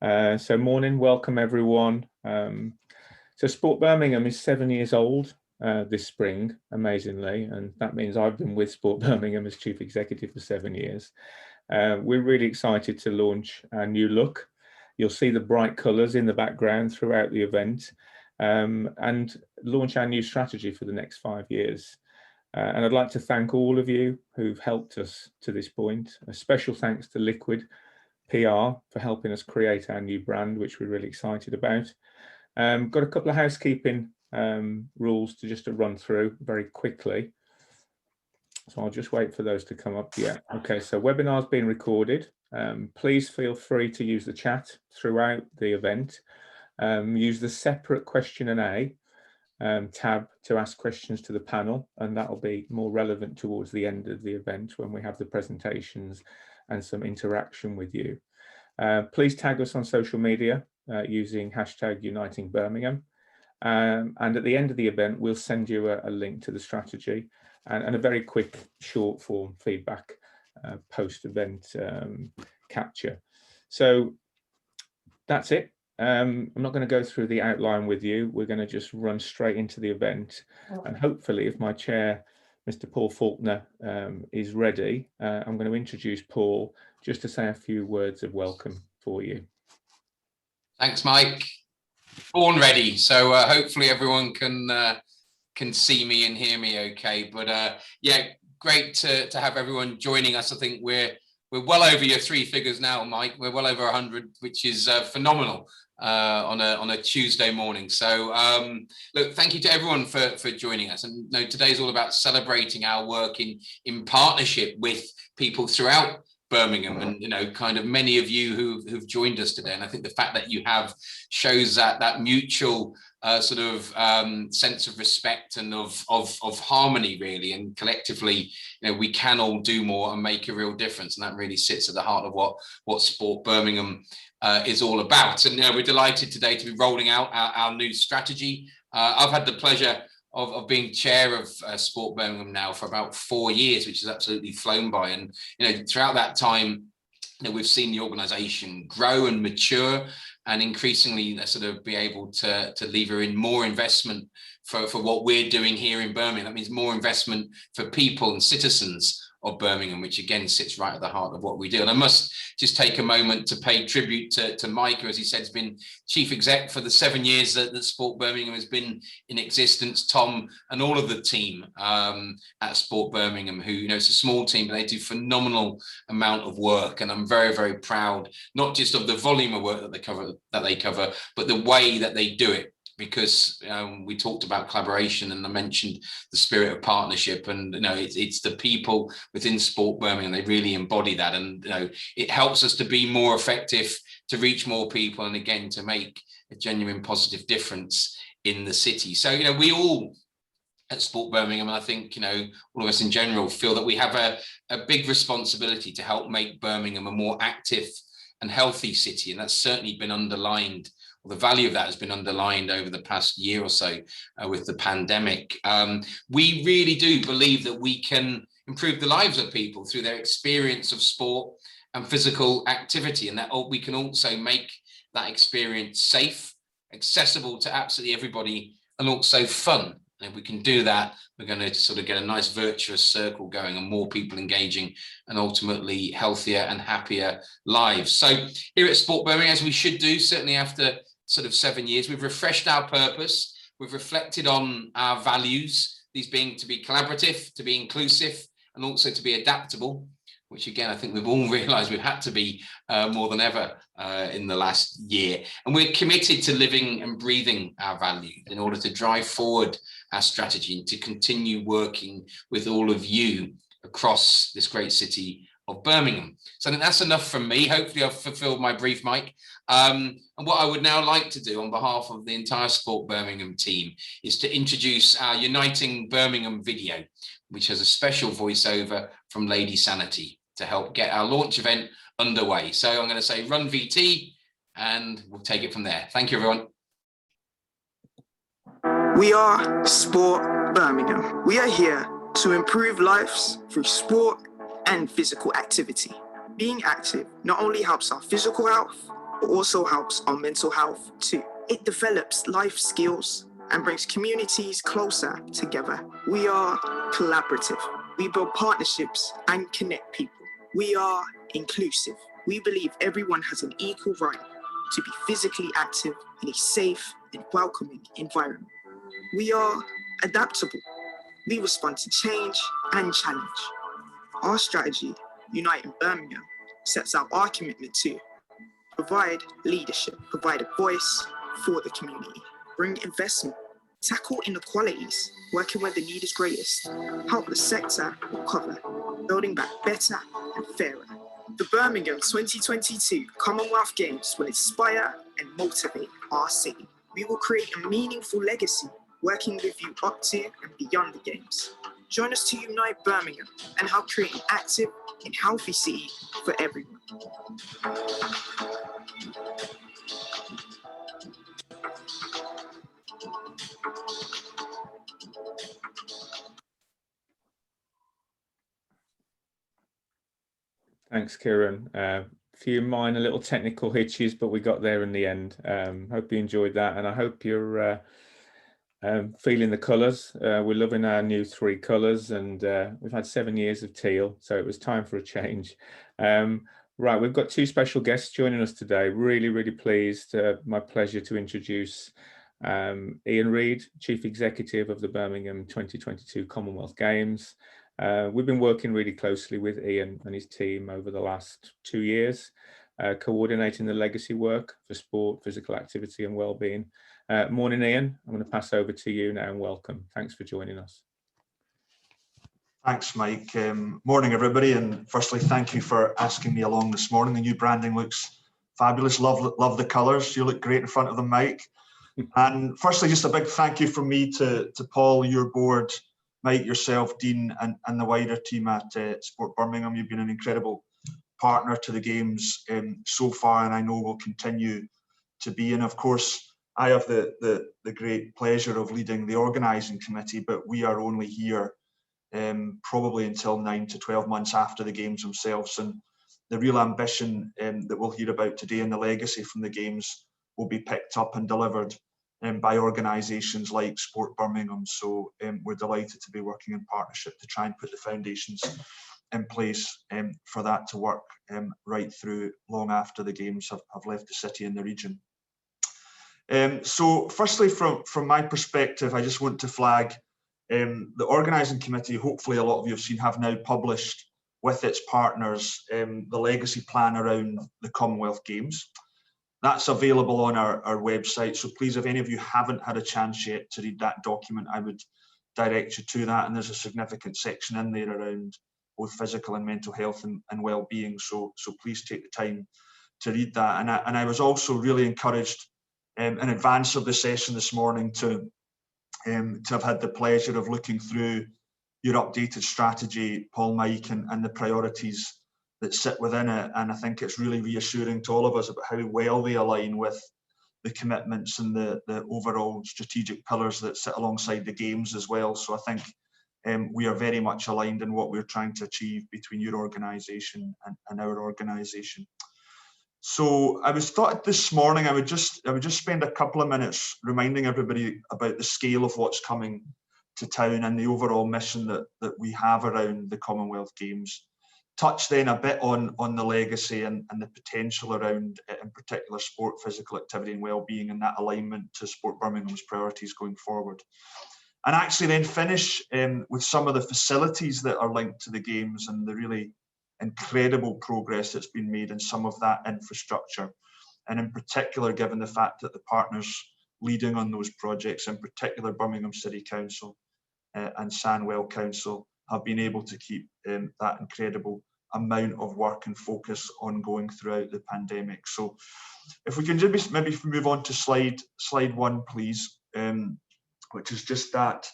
So morning, welcome everyone. So Sport Birmingham is 7 years old this spring, amazingly, and that means I've been with Sport Birmingham as Chief Executive for 7 years. We're really excited to launch our new look. You'll see the bright colours in the background throughout the event, and launch our new strategy for the next 5 years. And I'd like to thank all of you who've helped us to this point. A special thanks to Liquid PR for helping us create our new brand, which we're really excited about. Got a couple of housekeeping rules to run through very quickly. So I'll just wait for those to come up. Yeah, okay, so webinar's being recorded. Please feel free to use the chat throughout the event. Use the separate question and A tab to ask questions to the panel, and that will be more relevant towards the end of the event when we have the presentations and some interaction with you. Please tag us on social media using hashtag Uniting Birmingham, and at the end of the event we'll send you a link to the strategy and a very quick short form feedback post-event capture. So that's it. I'm not going to go through the outline with you. We're going to just run straight into the event, and hopefully if my chair, Mr. Paul Faulkner, is ready, I'm going to introduce Paul just to say a few words of welcome for you. Thanks, Mike. Born ready, so hopefully everyone can see me and hear me okay. But yeah, great to have everyone joining us. I think we're well over your 3 figures now, Mike. We're well over 100, which is phenomenal on a Tuesday morning. So look, thank you to everyone for joining us. And today's all about celebrating our work in partnership with people throughout Birmingham, and kind of many of you who've joined us today. And I think the fact that you have shows that mutual sort of sense of respect and of harmony, really, and collectively, we can all do more and make a real difference. And that really sits at the heart of what Sport Birmingham is all about. And we're delighted today to be rolling out our new strategy. I've had the pleasure of being chair of Sport Birmingham now for about 4 years, which has absolutely flown by. And throughout that time, we've seen the organisation grow and mature, and increasingly sort of be able to lever in more investment for what we're doing here in Birmingham. That means more investment for people and citizens of Birmingham, which again sits right at the heart of what we do. And I must just take a moment to pay tribute to Mike, who, as he said, has been chief exec for the 7 years that Sport Birmingham has been in existence. Tom and all of the team at Sport Birmingham, who, it's a small team, but they do phenomenal amount of work. And I'm very, very proud, not just of the volume of work that they cover, but the way that they do it. Because we talked about collaboration, and I mentioned the spirit of partnership, and it's the people within Sport Birmingham, they really embody that, and it helps us to be more effective, to reach more people, and again to make a genuine positive difference in the city. So we all at Sport Birmingham, and I think all of us in general, feel that we have a big responsibility to help make Birmingham a more active and healthy city, and that's certainly been underlined. The value of that has been underlined over the past year or so with the pandemic. We really do believe that we can improve the lives of people through their experience of sport and physical activity, and that we can also make that experience safe, accessible to absolutely everybody, and also fun. And if we can do that, we're going to sort of get a nice virtuous circle going, and more people engaging, and ultimately healthier and happier lives. So here at Sport Birmingham, as we should do, certainly after sort of 7 years, we've refreshed our purpose, we've reflected on our values, these being to be collaborative, to be inclusive, and also to be adaptable, which again, I think we've all realised we've had to be more than ever in the last year. And we're committed to living and breathing our values in order to drive forward our strategy and to continue working with all of you across this great city of Birmingham. So I think that's enough from me. Hopefully I've fulfilled my brief, Mike. And what I would now like to do on behalf of the entire Sport Birmingham team is to introduce our Uniting Birmingham video, which has a special voiceover from Lady Sanity to help get our launch event underway. So I'm going to say run VT, and we'll take it from there. Thank you, everyone. We are Sport Birmingham. We are here to improve lives through sport and physical activity. Being active not only helps our physical health, but also helps our mental health too. It develops life skills and brings communities closer together. We are collaborative. We build partnerships and connect people. We are inclusive. We believe everyone has an equal right to be physically active in a safe and welcoming environment. We are adaptable. We respond to change and challenge. Our strategy, Unite in Birmingham, sets out our commitment to provide leadership, provide a voice for the community, bring investment, tackle inequalities, working where the need is greatest, help the sector recover, building back better and fairer. The Birmingham 2022 Commonwealth Games will inspire and motivate our city. We will create a meaningful legacy, working with you up to and beyond the Games. Join us to unite Birmingham and help create an active and healthy city for everyone. Thanks, Kieran. Few minor little technical hitches, but we got there in the end. Hope you enjoyed that, and I hope you're feeling the colours. We're loving our new 3 colours, and we've had 7 years of teal, so it was time for a change. Right, we've got 2 special guests joining us today. Really pleased. My pleasure to introduce Ian Reid, Chief Executive of the Birmingham 2022 Commonwealth Games. We've been working really closely with Ian and his team over the last 2 years, coordinating the legacy work for sport, physical activity and wellbeing. Morning, Ian. I'm going to pass over to you now and welcome. Thanks for joining us. Thanks, Mike. Morning, everybody. And firstly, thank you for asking me along this morning. The new branding looks fabulous. Love the colours. You look great in front of them, Mike. And firstly, just a big thank you from me to Paul, your board, Mike, yourself, Dean, and the wider team at Sport Birmingham. You've been an incredible partner to the Games so far, and I know will continue to be. And of course, I have the great pleasure of leading the organising committee, but we are only here probably until 9 to 12 months after the Games themselves. And the real ambition that we'll hear about today and the legacy from the Games will be picked up and delivered by organisations like Sport Birmingham. So we're delighted to be working in partnership to try and put the foundations in place for that to work right through long after the Games have left the city and the region. So firstly, from my perspective, I just want to flag the organising committee, hopefully a lot of you have seen, have now published with its partners the legacy plan around the Commonwealth Games. That's available on our website, so please, if any of you haven't had a chance yet to read that document, I would direct you to that. And there's a significant section in there around both physical and mental health and well-being, so please take the time to read that. And I was also really encouraged in advance of the session this morning to have had the pleasure of looking through your updated strategy, Paul, Mike, and the priorities that sit within it. And I think it's really reassuring to all of us about how well they align with the commitments and the overall strategic pillars that sit alongside the Games as well. So I think we are very much aligned in what we're trying to achieve between your organisation and our organisation. So I was thought this morning I would just spend a couple of minutes reminding everybody about the scale of what's coming to town and the overall mission that we have around the Commonwealth Games. Touch then a bit on the legacy and the potential around, in particular, sport, physical activity and wellbeing, and that alignment to Sport Birmingham's priorities going forward. And actually then finish with some of the facilities that are linked to the Games and the really incredible progress that's been made in some of that infrastructure. And in particular, given the fact that the partners leading on those projects, in particular Birmingham City Council and Sandwell Council, have been able to keep that incredible amount of work and focus ongoing throughout the pandemic. So if we can just maybe move on to slide 1, please, which is just that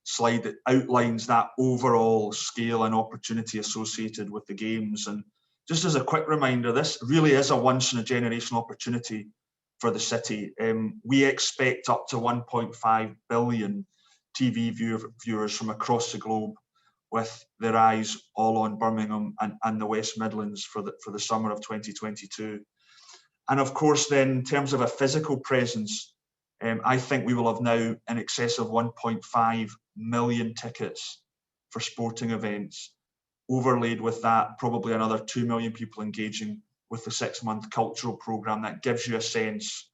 slide that outlines that overall scale and opportunity associated with the Games. And just as a quick reminder, this really is a once in a generation opportunity for the city. We expect up to 1.5 billion TV viewers from across the globe, with their eyes all on Birmingham and the West Midlands for the summer of 2022. And of course, then in terms of a physical presence, I think we will have now in excess of 1.5 million tickets for sporting events. Overlaid with that, probably another 2 million people engaging with the 6-month cultural programme. That gives you a sense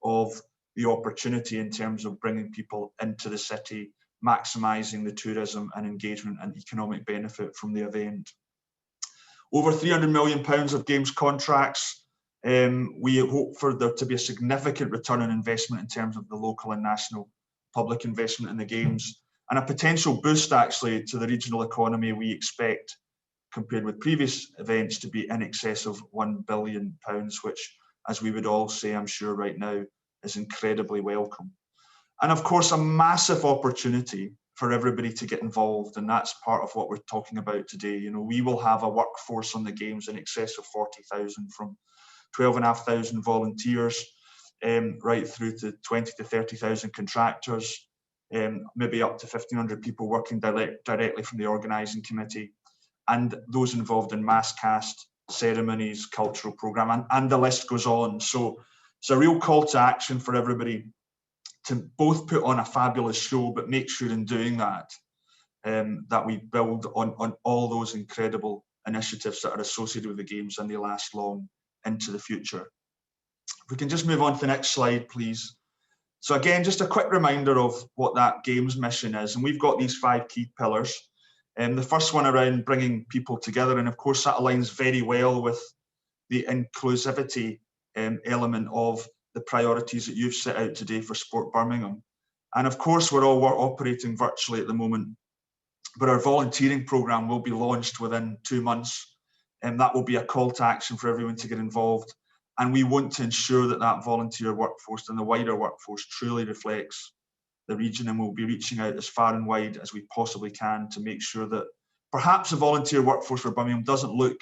of the opportunity in terms of bringing people into the city, maximising the tourism and engagement and economic benefit from the event. Over £300 million of games contracts. We hope for there to be a significant return on investment in terms of the local and national public investment in the games, and a potential boost actually to the regional economy. We expect, compared with previous events, to be in excess of £1 billion, which, as we would all say, I'm sure right now, is incredibly welcome. And of course, a massive opportunity for everybody to get involved, and that's part of what we're talking about today. You know, we will have a workforce on the games in excess of 40,000, from 12,500 volunteers right through to 20 to 30,000 contractors, maybe up to 1,500 people working directly from the organising committee, and those involved in mass cast, ceremonies, cultural programme, and the list goes on. So it's a real call to action for everybody to both put on a fabulous show, but make sure in doing that, that we build on all those incredible initiatives that are associated with the games, and they last long into the future. If we can just move on to the next slide, please. So again, just a quick reminder of what that games mission is. And we've got these 5 key pillars. The first one around bringing people together. And of course, that aligns very well with the inclusivity element of the priorities that you've set out today for Sport Birmingham. And of course, we're operating virtually at the moment, but our volunteering programme will be launched within 2 months. And that will be a call to action for everyone to get involved. And we want to ensure that that volunteer workforce and the wider workforce truly reflects the region, and we'll be reaching out as far and wide as we possibly can to make sure that perhaps the volunteer workforce for Birmingham doesn't look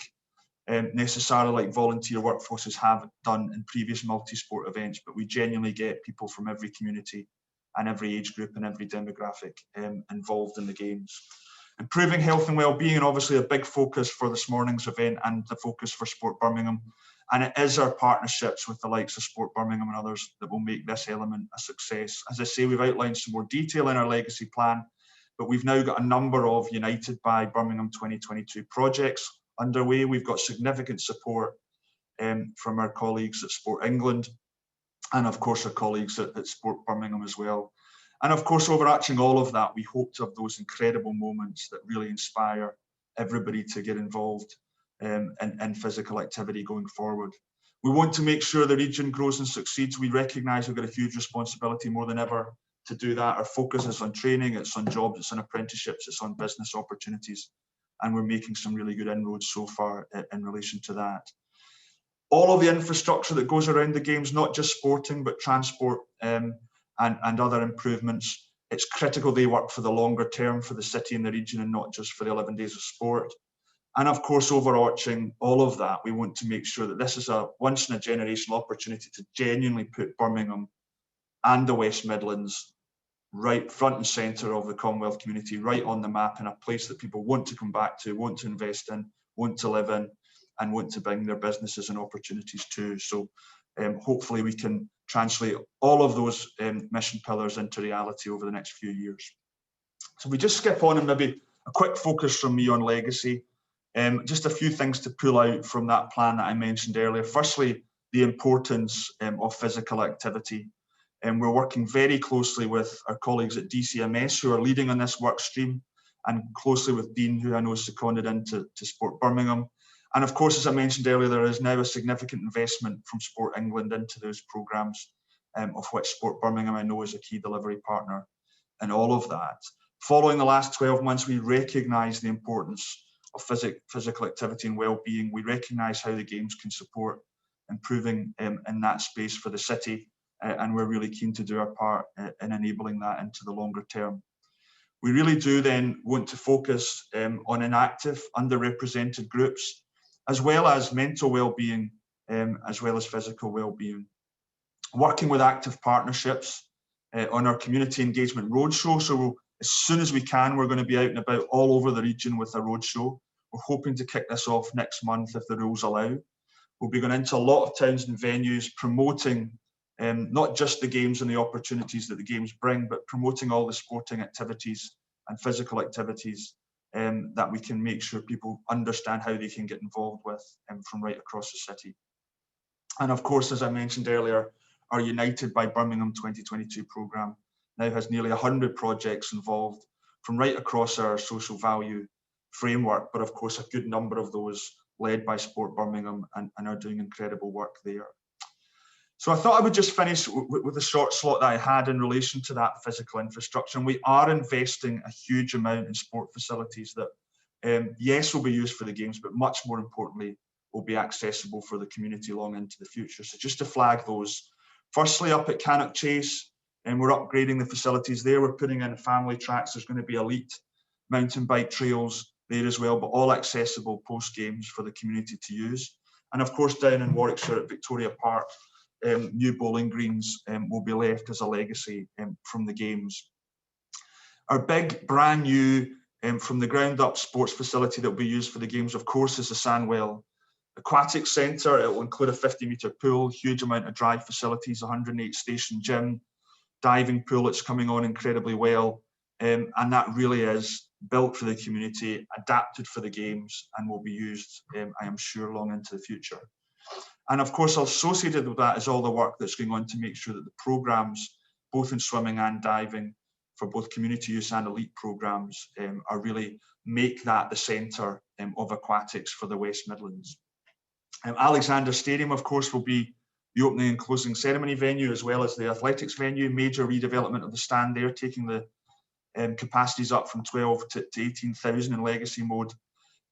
necessarily like volunteer workforces have done in previous multi-sport events, but we genuinely get people from every community and every age group and every demographic involved in the games. Improving health and well-being, and obviously a big focus for this morning's event and the focus for Sport Birmingham. And it is our partnerships with the likes of Sport Birmingham and others that will make this element a success. As I say, we've outlined some more detail in our legacy plan, but we've now got a number of United by Birmingham 2022 projects underway. We've got significant support from our colleagues at Sport England, and of course our colleagues at Sport Birmingham as well. And of course, overarching all of that, we hope to have those incredible moments that really inspire everybody to get involved in physical activity going forward. We want to make sure the region grows and succeeds. We recognise we've got a huge responsibility more than ever to do that. Our focus is on training, it's on jobs, it's on apprenticeships, it's on business opportunities. And we're making some really good inroads so far in relation to that. All of the infrastructure that goes around the games, not just sporting, but transport and other improvements, it's critical they work for the longer term for the city and the region, and not just for the 11 days of sport. And of course, overarching all of that, we want to make sure that this is a once in a generation opportunity to genuinely put Birmingham and the West Midlands right front and centre of the Commonwealth community, right on the map, in a place that people want to come back to, want to invest in, want to live in, and want to bring their businesses and opportunities to. So hopefully we can translate all of those mission pillars into reality over the next few years. So we just skip on, and maybe a quick focus from me on legacy. Just a few things to pull out from that plan that I mentioned earlier. Firstly, the importance of physical activity. And we're working very closely with our colleagues at DCMS who are leading on this work stream, and closely with Dean, who I know is seconded into Sport Birmingham. And of course, as I mentioned earlier, there is now a significant investment from Sport England into those programmes, of which Sport Birmingham I know is a key delivery partner in all of that. Following the last 12 months, we recognise the importance of physical activity and well-being. We recognise how the games can support improving in that space for the city, and we're really keen to do our part in enabling that into the longer term. We really do then want to focus on inactive, underrepresented groups, as well as mental well-being, as well as physical well-being. Working with active partnerships on our community engagement roadshow. So as soon as we can, we're going to be out and about all over the region with a roadshow. We're hoping to kick this off next month if the rules allow. We'll be going into a lot of towns and venues promoting not just the games and the opportunities that the games bring, but promoting all the sporting activities and physical activities that we can make sure people understand how they can get involved with from right across the city. And of course, as I mentioned earlier, our United by Birmingham 2022 programme now has nearly 100 projects involved from right across our social value framework, but of course a good number of those led by Sport Birmingham and are doing incredible work there. So I thought I would just finish with a short slot that I had in relation to that physical infrastructure. And we are investing a huge amount in sport facilities that, yes, will be used for the games, but much more importantly, will be accessible for the community long into the future. So just to flag those, firstly, up at Cannock Chase, and we're upgrading the facilities there. We're putting in family tracks. There's going to be elite mountain bike trails there as well, but all accessible post games for the community to use. And of course, down in Warwickshire at Victoria Park, new bowling greens will be left as a legacy from the games. Our big brand new from the ground up sports facility that will be used for the games, of course, is the Sandwell Aquatic Centre. It will include a 50-metre pool, huge amount of dry facilities, 108 station gym, diving pool that's coming on incredibly well. And that really is built for the community, adapted for the games, and will be used, I am sure, long into the future. And of course, associated with that is all the work that's going on to make sure that the programmes, both in swimming and diving, for both community use and elite programmes, are really make that the centre of aquatics for the West Midlands. Alexander Stadium, of course, will be the opening and closing ceremony venue, as well as the athletics venue. Major redevelopment of the stand there, taking the capacities up from 12 to 18,000 in legacy mode.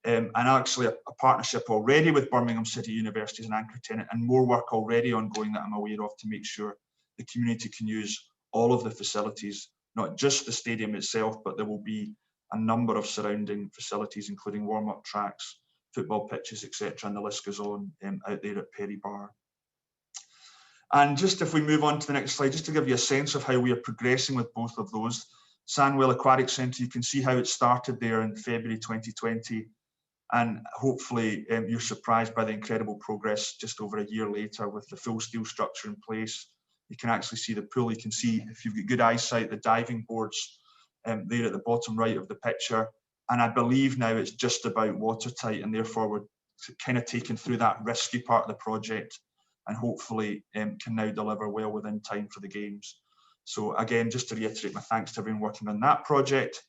And actually a partnership already with Birmingham City University as an anchor tenant, and more work already ongoing that I'm aware of to make sure the community can use all of the facilities, not just the stadium itself, but there will be a number of surrounding facilities, including warm-up tracks, football pitches, etc. And the list goes on out there at Perry Bar. And just if we move on to the next slide, just to give you a sense of how we are progressing with both of those. Sandwell Aquatic Centre, you can see how it started there in February 2020. And hopefully you're surprised by the incredible progress just over a year later with the full steel structure in place. You can actually see the pool. You can see, if you've got good eyesight, the diving boards there at the bottom right of the picture. And I believe now it's just about watertight, and therefore we're kind of taken through that risky part of the project, and hopefully can now deliver well within time for the games. So again, just to reiterate my thanks to everyone working on that project.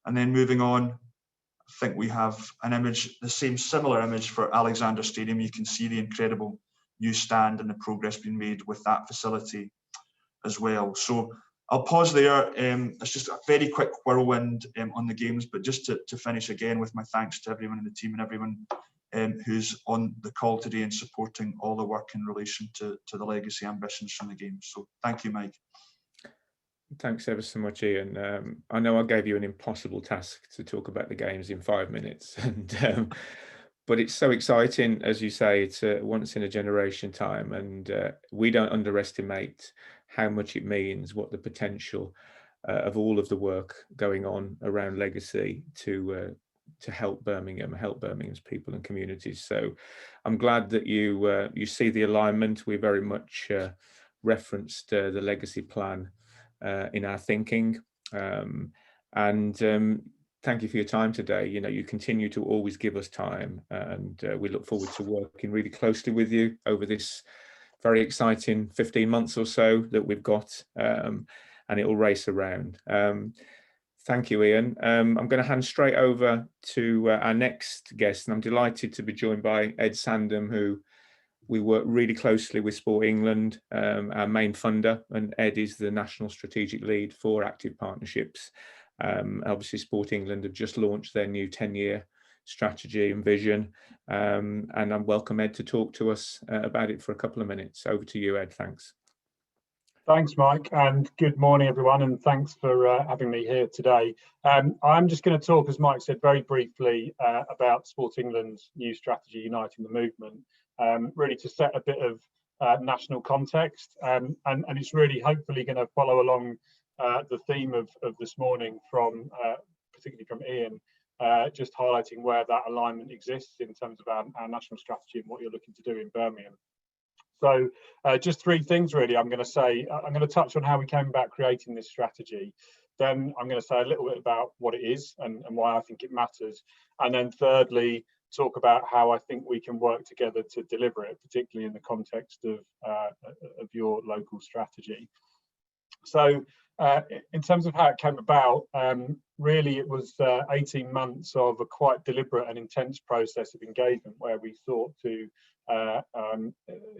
And then moving on, I think we have an image, the same similar image for Alexander Stadium. You can see the incredible new stand and the progress being made with that facility as well. So I'll pause there. It's just a very quick whirlwind on the games, but just to finish again with my thanks to everyone in the team and everyone who's on the call today and supporting all the work in relation to the legacy ambitions from the games. So thank you, Mike. Thanks ever so much, Ian. I know I gave you an impossible task to talk about the games in 5 minutes, and but it's so exciting, as you say. It's a once in a generation time, and we don't underestimate how much it means, what the potential of all of the work going on around legacy to help Birmingham, help Birmingham's people and communities. So I'm glad that you see the alignment. We very much referenced the legacy plan in our thinking, and thank you for your time today. You know, you continue to always give us time, and we look forward to working really closely with you over this very exciting 15 months or so that we've got, and it'll race around. Thank you, Ian. I'm going to hand straight over to our next guest, and I'm delighted to be joined by Ed Sandham, who we work really closely with Sport England, our main funder, and Ed is the National Strategic Lead for Active Partnerships. Obviously, Sport England have just launched their new 10-year strategy and vision, and I welcome Ed to talk to us about it for a couple of minutes. Over to you, Ed. Thanks. Thanks, Mike, and good morning, everyone, and thanks for having me here today. I'm just going to talk, as Mike said, very briefly about Sport England's new strategy, Uniting the Movement, really to set a bit of national context, and it's really hopefully going to follow along the theme of this morning from particularly from Ian, just highlighting where that alignment exists in terms of our national strategy and what you're looking to do in Birmingham. So just three things really I'm going to say. I'm going to touch on how we came about creating this strategy. Then I'm going to say a little bit about what it is and why I think it matters. And then thirdly, talk about how I think we can work together to deliver it, particularly in the context of your local strategy. So in terms of how it came about, really it was 18 months of a quite deliberate and intense process of engagement where we sought to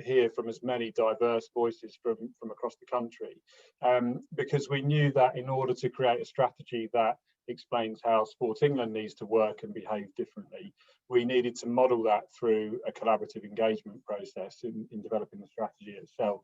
hear from as many diverse voices from across the country, because we knew that in order to create a strategy that explains how Sport England needs to work and behave differently, we needed to model that through a collaborative engagement process in developing the strategy itself.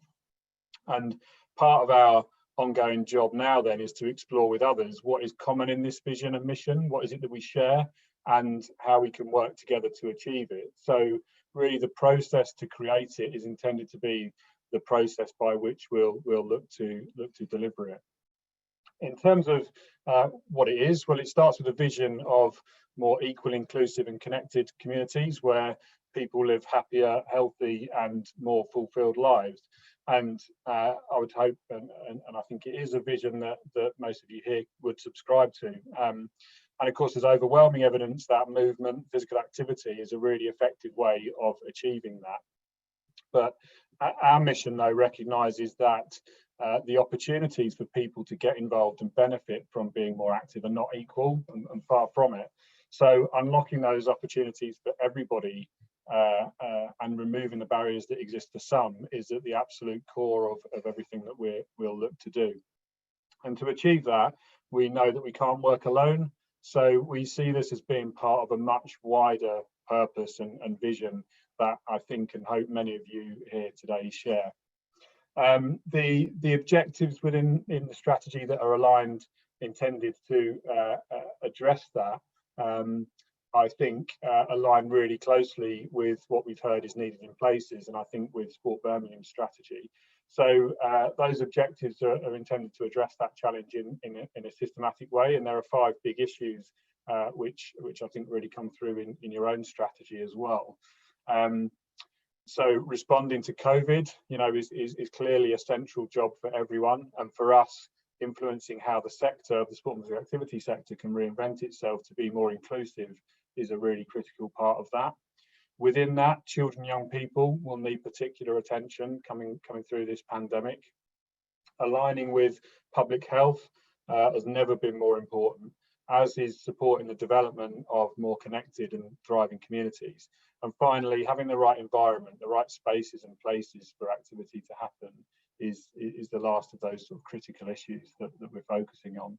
And part of our ongoing job now then is to explore with others what is common in this vision and mission, what is it that we share, and how we can work together to achieve it. So really the process to create it is intended to be the process by which we'll look to deliver it. In terms of what it is, well, it starts with a vision of more equal, inclusive and connected communities where people live happier, healthy and more fulfilled lives. And I would hope, and I think it is a vision that most of you here would subscribe to. And of course, there's overwhelming evidence that movement, physical activity is a really effective way of achieving that. But our mission, though, recognises that the opportunities for people to get involved and benefit from being more active are not equal and far from it. So unlocking those opportunities for everybody and removing the barriers that exist for some is at the absolute core of everything that we'll look to do. And to achieve that, we know that we can't work alone. So we see this as being part of a much wider purpose and vision that I think and hope many of you here today share. The objectives within the strategy that are aligned, intended to address that, I think align really closely with what we've heard is needed in places, and I think with Sport Birmingham's strategy. So those objectives are intended to address that challenge in a systematic way, and there are 5 big issues which I think really come through in your own strategy as well. So responding to COVID, you know, is clearly a central job for everyone, and for us, influencing how the sector, the sport and physical activity sector, can reinvent itself to be more inclusive is a really critical part of that. Within that, children and young people will need particular attention coming through this pandemic. Aligning with public health has never been more important, as is supporting the development of more connected and thriving communities. And finally, having the right environment, the right spaces and places for activity to happen is the last of those sort of critical issues that we're focusing on.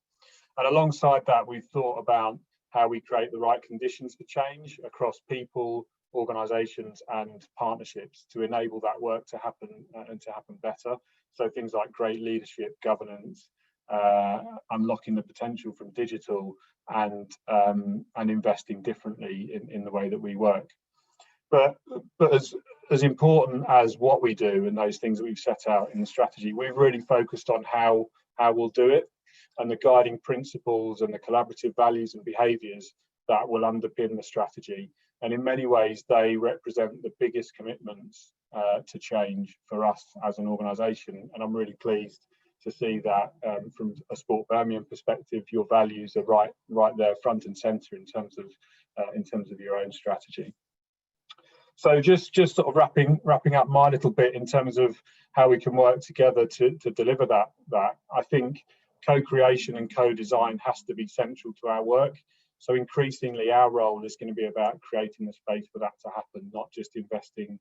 And alongside that, we've thought about how we create the right conditions for change across people, organisations and partnerships to enable that work to happen and to happen better. So things like great leadership, governance, unlocking the potential from digital and investing differently in the way that we work. But as important as what we do and those things that we've set out in the strategy, we've really focused on how we'll do it, and the guiding principles and the collaborative values and behaviours that will underpin the strategy. And in many ways, they represent the biggest commitments to change for us as an organisation. And I'm really pleased to see that from a Sport Birmingham perspective, your values are right there front and centre in terms of your own strategy. So just sort of wrapping up my little bit in terms of how we can work together to deliver that. I think co-creation and co-design has to be central to our work. So increasingly our role is going to be about creating the space for that to happen, not just investing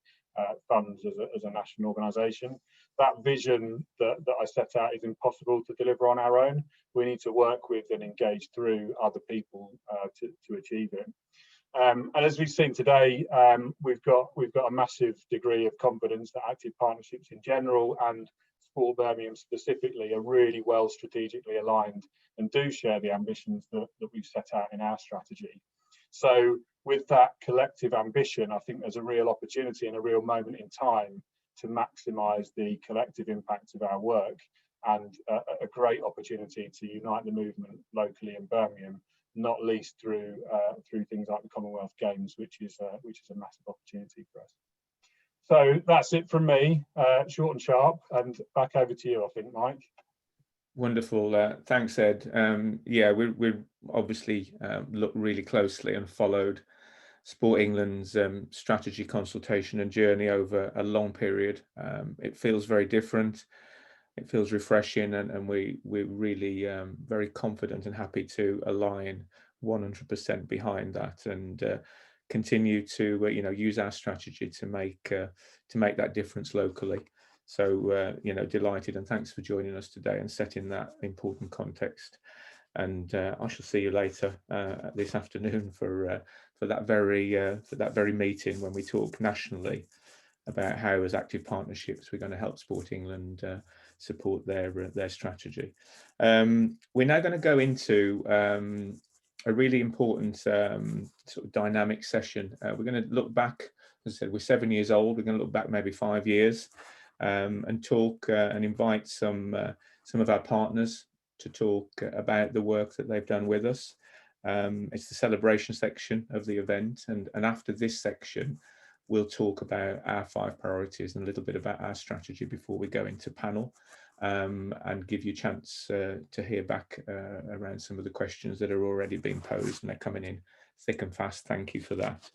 funds as a national organisation. That vision that I set out is impossible to deliver on our own. We need to work with and engage through other people to achieve it. And as we've seen today, we've got a massive degree of confidence that active partnerships in general and Sport Birmingham specifically are really well strategically aligned and do share the ambitions that we've set out in our strategy. So with that collective ambition, I think there's a real opportunity and a real moment in time to maximise the collective impact of our work, and a great opportunity to unite the movement locally in Birmingham not least through things like the Commonwealth Games, which is a massive opportunity for us. So that's it from me, short and sharp, and back over to you, I think, Mike. Wonderful. Thanks, Ed. Yeah, we've obviously looked really closely and followed Sport England's strategy consultation and journey over a long period. It feels very different. It feels refreshing, and we're really very confident and happy to align 100% behind that and continue to use our strategy to make that difference locally. So delighted, and thanks for joining us today and setting that important context. And I shall see you later this afternoon for that very meeting when we talk nationally about how, as active partnerships, we're going to help Sport England support their strategy. We're now going to go into a really important sort of dynamic session. We're going to look back. As I said, we're 7 years old. We're going to look back maybe 5 years and talk and invite some of our partners to talk about the work that they've done with us. It's the celebration section of the event, and after this section, we'll talk about our 5 priorities and a little bit about our strategy before we go into panel and give you a chance to hear back around some of the questions that are already being posed, and they're coming in thick and fast. Thank you for that.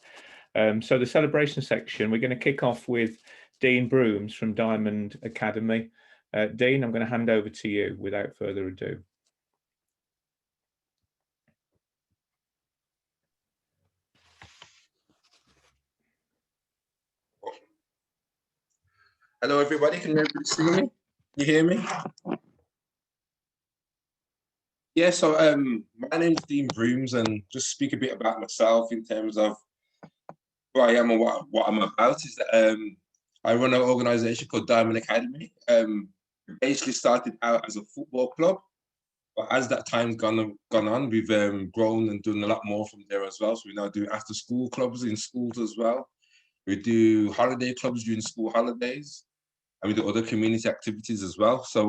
So the celebration section, we're going to kick off with Dean Broomes from Diamond Academy. Dean, I'm going to hand over to you without further ado. Hello, everybody. Can everybody see me? You hear me? Yeah, so my name's Dean Broomes, and just speak a bit about myself in terms of who I am and what I'm about is that I run an organisation called Diamond Academy. We basically started out as a football club, but as that time's gone on, we've grown and done a lot more from there as well. So we now do after school clubs in schools as well. We do holiday clubs during school holidays, and we do other community activities as well. So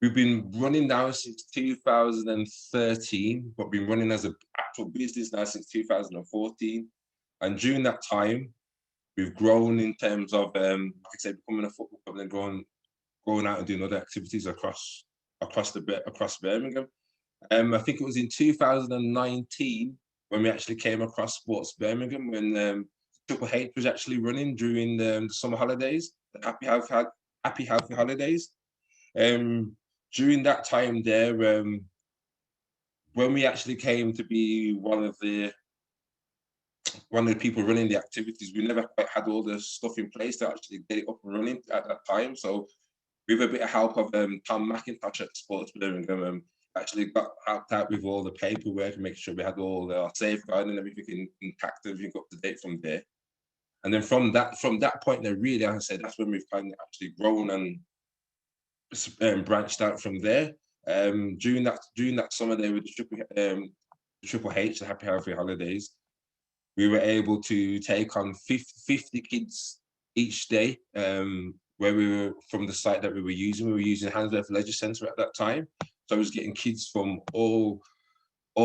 we've been running now since 2013, but been running as an actual business now since 2014. And during that time, we've grown in terms of, like I said, becoming a football club and then going out and doing other activities across Birmingham. I think it was in 2019 when we actually came across Sports Birmingham when Triple H was actually running during the summer holidays, the Happy Healthy Holidays. During that time there, when we actually came to be one of the people running the activities, we never quite had all the stuff in place to actually get it up and running at that time. So with a bit of help of Tom McIntosh at Sports Birmingham, actually got helped out with all the paperwork and making sure we had all the safeguarding and everything intact, everything up to date from there. And then from that point there, really, as I said, that's when we've kind of actually grown and branched out from there. During that summer there with the Triple H, the Happy Healthy Holidays, we were able to take on 50 kids each day, where we were from the site that we were using. We were using Handsworth Leisure Centre at that time. So I was getting kids from all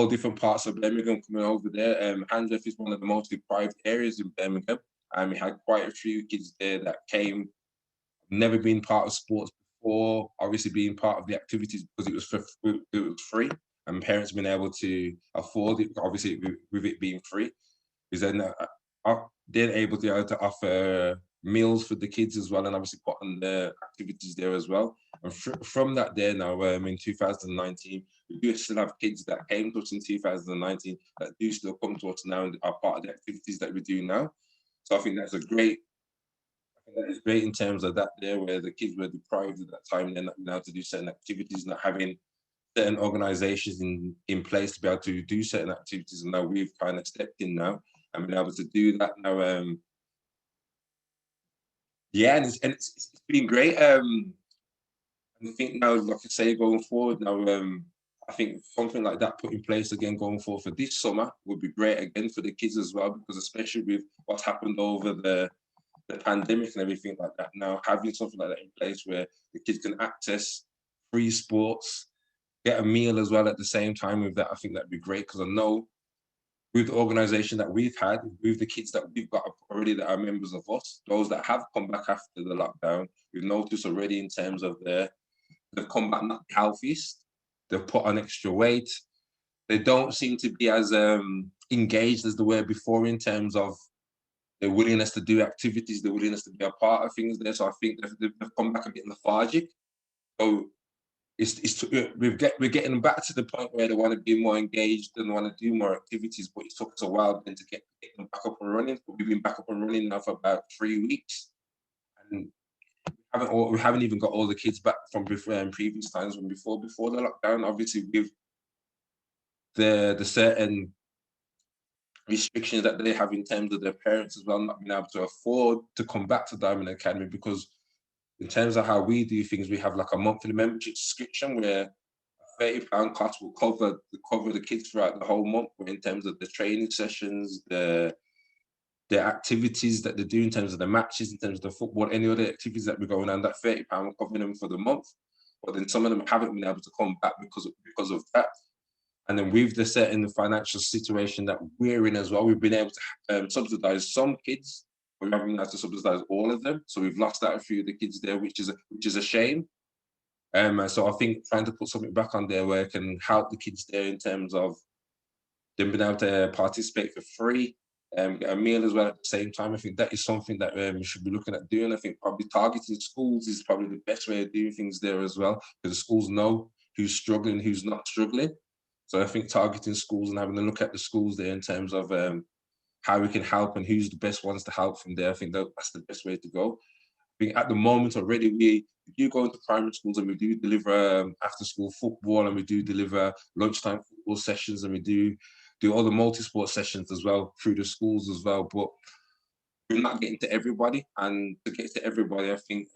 different parts of Birmingham coming over there. Handsworth is one of the most deprived areas in Birmingham. And we had quite a few kids there that came, never been part of sports before, obviously being part of the activities because it was free, and parents being able to afford it, obviously with it being free. Because then they're able to offer meals for the kids as well, and obviously put on the activities there as well. And from that there now, in 2019, we do still have kids that came to us in 2019 that do still come to us now and are part of the activities that we do now. So I think that is great in terms of that there, where the kids were deprived at that time, they're not being able to do certain activities, not having certain organisations in place to be able to do certain activities. And now we've kind of stepped in now and been able to do that now. Yeah, and it's been great. And I think now, like I say, going forward now, I think something like that put in place again going forward for this summer would be great again for the kids as well, because especially with what's happened over the pandemic and everything like that, now having something like that in place where the kids can access free sports, get a meal as well at the same time with that, I think that'd be great, because I know with the organisation that we've had, with the kids that we've got already that are members of us, those that have come back after the lockdown, we've noticed already in terms of they've come back not the healthiest, they've put on extra weight, they don't seem to be as engaged as they were before in terms of their willingness to do activities, the willingness to be a part of things there. So I think they've come back a bit lethargic. So we're getting back to the point where they want to be more engaged and want to do more activities, but it took us a while then to get them back up and running. But we've been back up and running now for about 3 weeks, and we haven't even got all the kids back from previous times from before the lockdown. Obviously, with the certain restrictions that they have in terms of their parents as well, not being able to afford to come back to Diamond Academy, because in terms of how we do things, we have like a monthly membership subscription where a £30 cost will cover the kids throughout the whole month, in terms of the training sessions, the activities that they do, in terms of the matches, in terms of the football, any other activities that we're going on. That £30 will cover them for the month. But then some of them haven't been able to come back because of that. And then with the certain financial situation that we're in as well, we've been able to subsidise some kids. We haven't been able to subsidise all of them, so we've lost out a few of the kids there, which is a shame. And so I think trying to put something back on there where it can help the kids there in terms of them being able to participate for free, get a meal as well at the same time. I think that is something that we should be looking at doing. I think probably targeting schools is probably the best way of doing things there as well, because the schools know who's struggling, who's not struggling. So I think targeting schools and having a look at the schools there in terms of how we can help and who's the best ones to help from there. I think that's the best way to go. I think at the moment already, we do go into primary schools and we do deliver after school football, and we do deliver lunchtime football sessions, and we do all the multi-sport sessions as well through the schools as well. But we're not getting to everybody, and to get to everybody, I think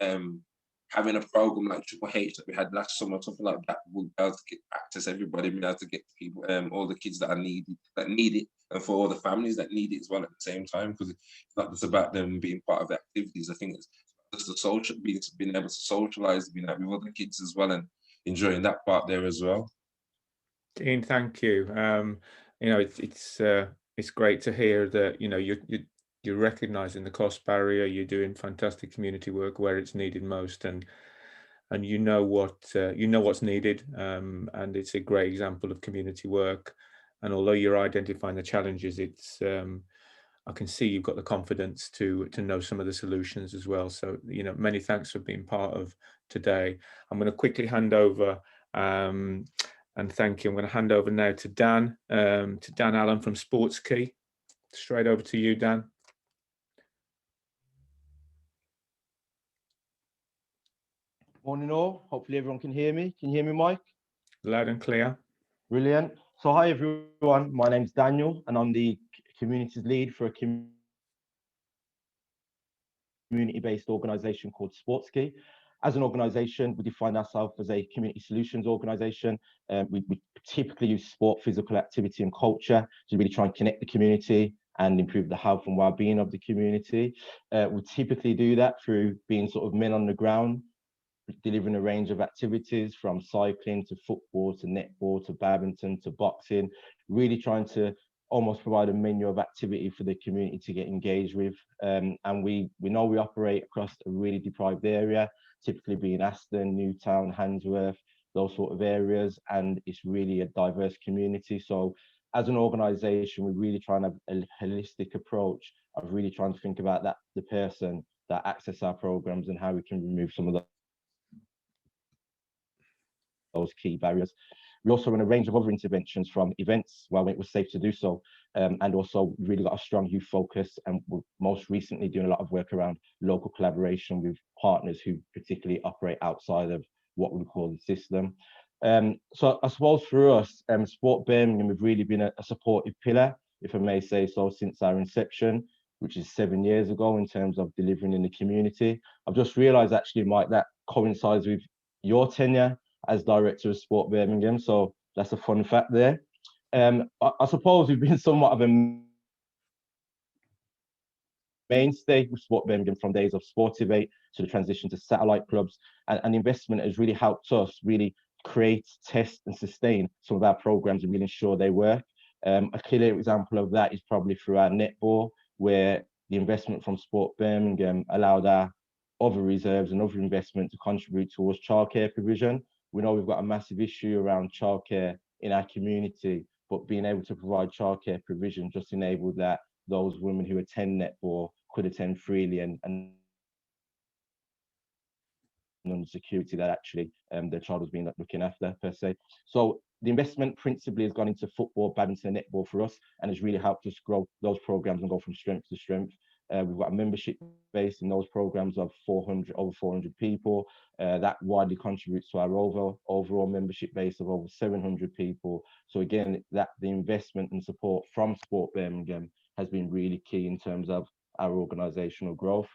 having a program like Triple H that we had last summer, something like that, will be able to get access everybody, be able to get people, all the kids that need it, and for all the families that need it as well at the same time, because it's not just about them being part of the activities. I think it's just the social, being able to socialise, being out with other kids as well, and enjoying that part there as well. Dean, thank you. It's great to hear that you're recognising the cost barrier. You're doing fantastic community work where it's needed most, and you know what's needed, and it's a great example of community work. And although you're identifying the challenges, I can see you've got the confidence to know some of the solutions as well. So many thanks for being part of today. I'm going to quickly hand over. And thank you. I'm going to hand over now to Dan Allen from Sports Key. Straight over to you, Dan. Morning all. Hopefully everyone can hear me. Can you hear me, Mike? Loud and clear. Brilliant. So hi everyone. My name's Daniel, and I'm the communities lead for a community-based organisation called Sports Key. As an organisation, we define ourselves as a community solutions organisation. We typically use sport, physical activity and culture to really try and connect the community and improve the health and well-being of the community. We typically do that through being sort of men on the ground, delivering a range of activities from cycling to football to netball to badminton to boxing, really trying to almost provide a menu of activity for the community to get engaged with. And we know we operate across a really deprived area, typically being Aston, Newtown, Handsworth, those sort of areas, and it's really a diverse community. So as an organisation, we really try and have a holistic approach of really trying to think about the person that access our programmes and how we can remove some of those key barriers. We also run a range of other interventions, from events where it was safe to do so, and also really got a strong youth focus, and we're most recently doing a lot of work around local collaboration with partners who particularly operate outside of what we call the system. So I suppose for us, Sport Birmingham have really been a supportive pillar, if I may say so, since our inception, which is 7 years ago, in terms of delivering in the community. I've just realised actually, Mike, that coincides with your tenure as Director of Sport Birmingham, so that's a fun fact there. I suppose we've been somewhat of a mainstay with Sport Birmingham from days of Sportivate to the transition to satellite clubs, and investment has really helped us really create, test and sustain some of our programs and really ensure they work. A clear example of that is probably through our netball, where the investment from Sport Birmingham allowed our other reserves and other investment to contribute towards childcare provision. We know we've got a massive issue around childcare in our community, but being able to provide childcare provision just enabled that those women who attend netball could attend freely and the security that actually their child was being looking after per se. So the investment principally has gone into football, badminton, and netball for us, and has really helped us grow those programs and go from strength to strength. We've got a membership base in those programs of over 400 people. That widely contributes to our overall membership base of over 700 people. So again, the investment and support from Sport Birmingham has been really key in terms of our organisational growth.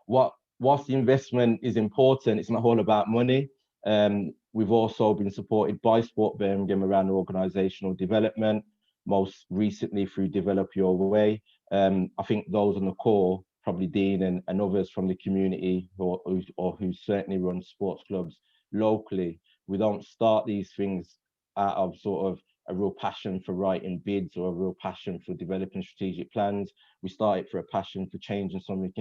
Whilst the investment is important, it's not all about money. We've also been supported by Sport Birmingham around organisational development, most recently through Develop Your Way. I think those on the call, probably Dean and others from the community who certainly run sports clubs locally, we don't start these things out of sort of a real passion for writing bids or a real passion for developing strategic plans. We start it for a passion for changing something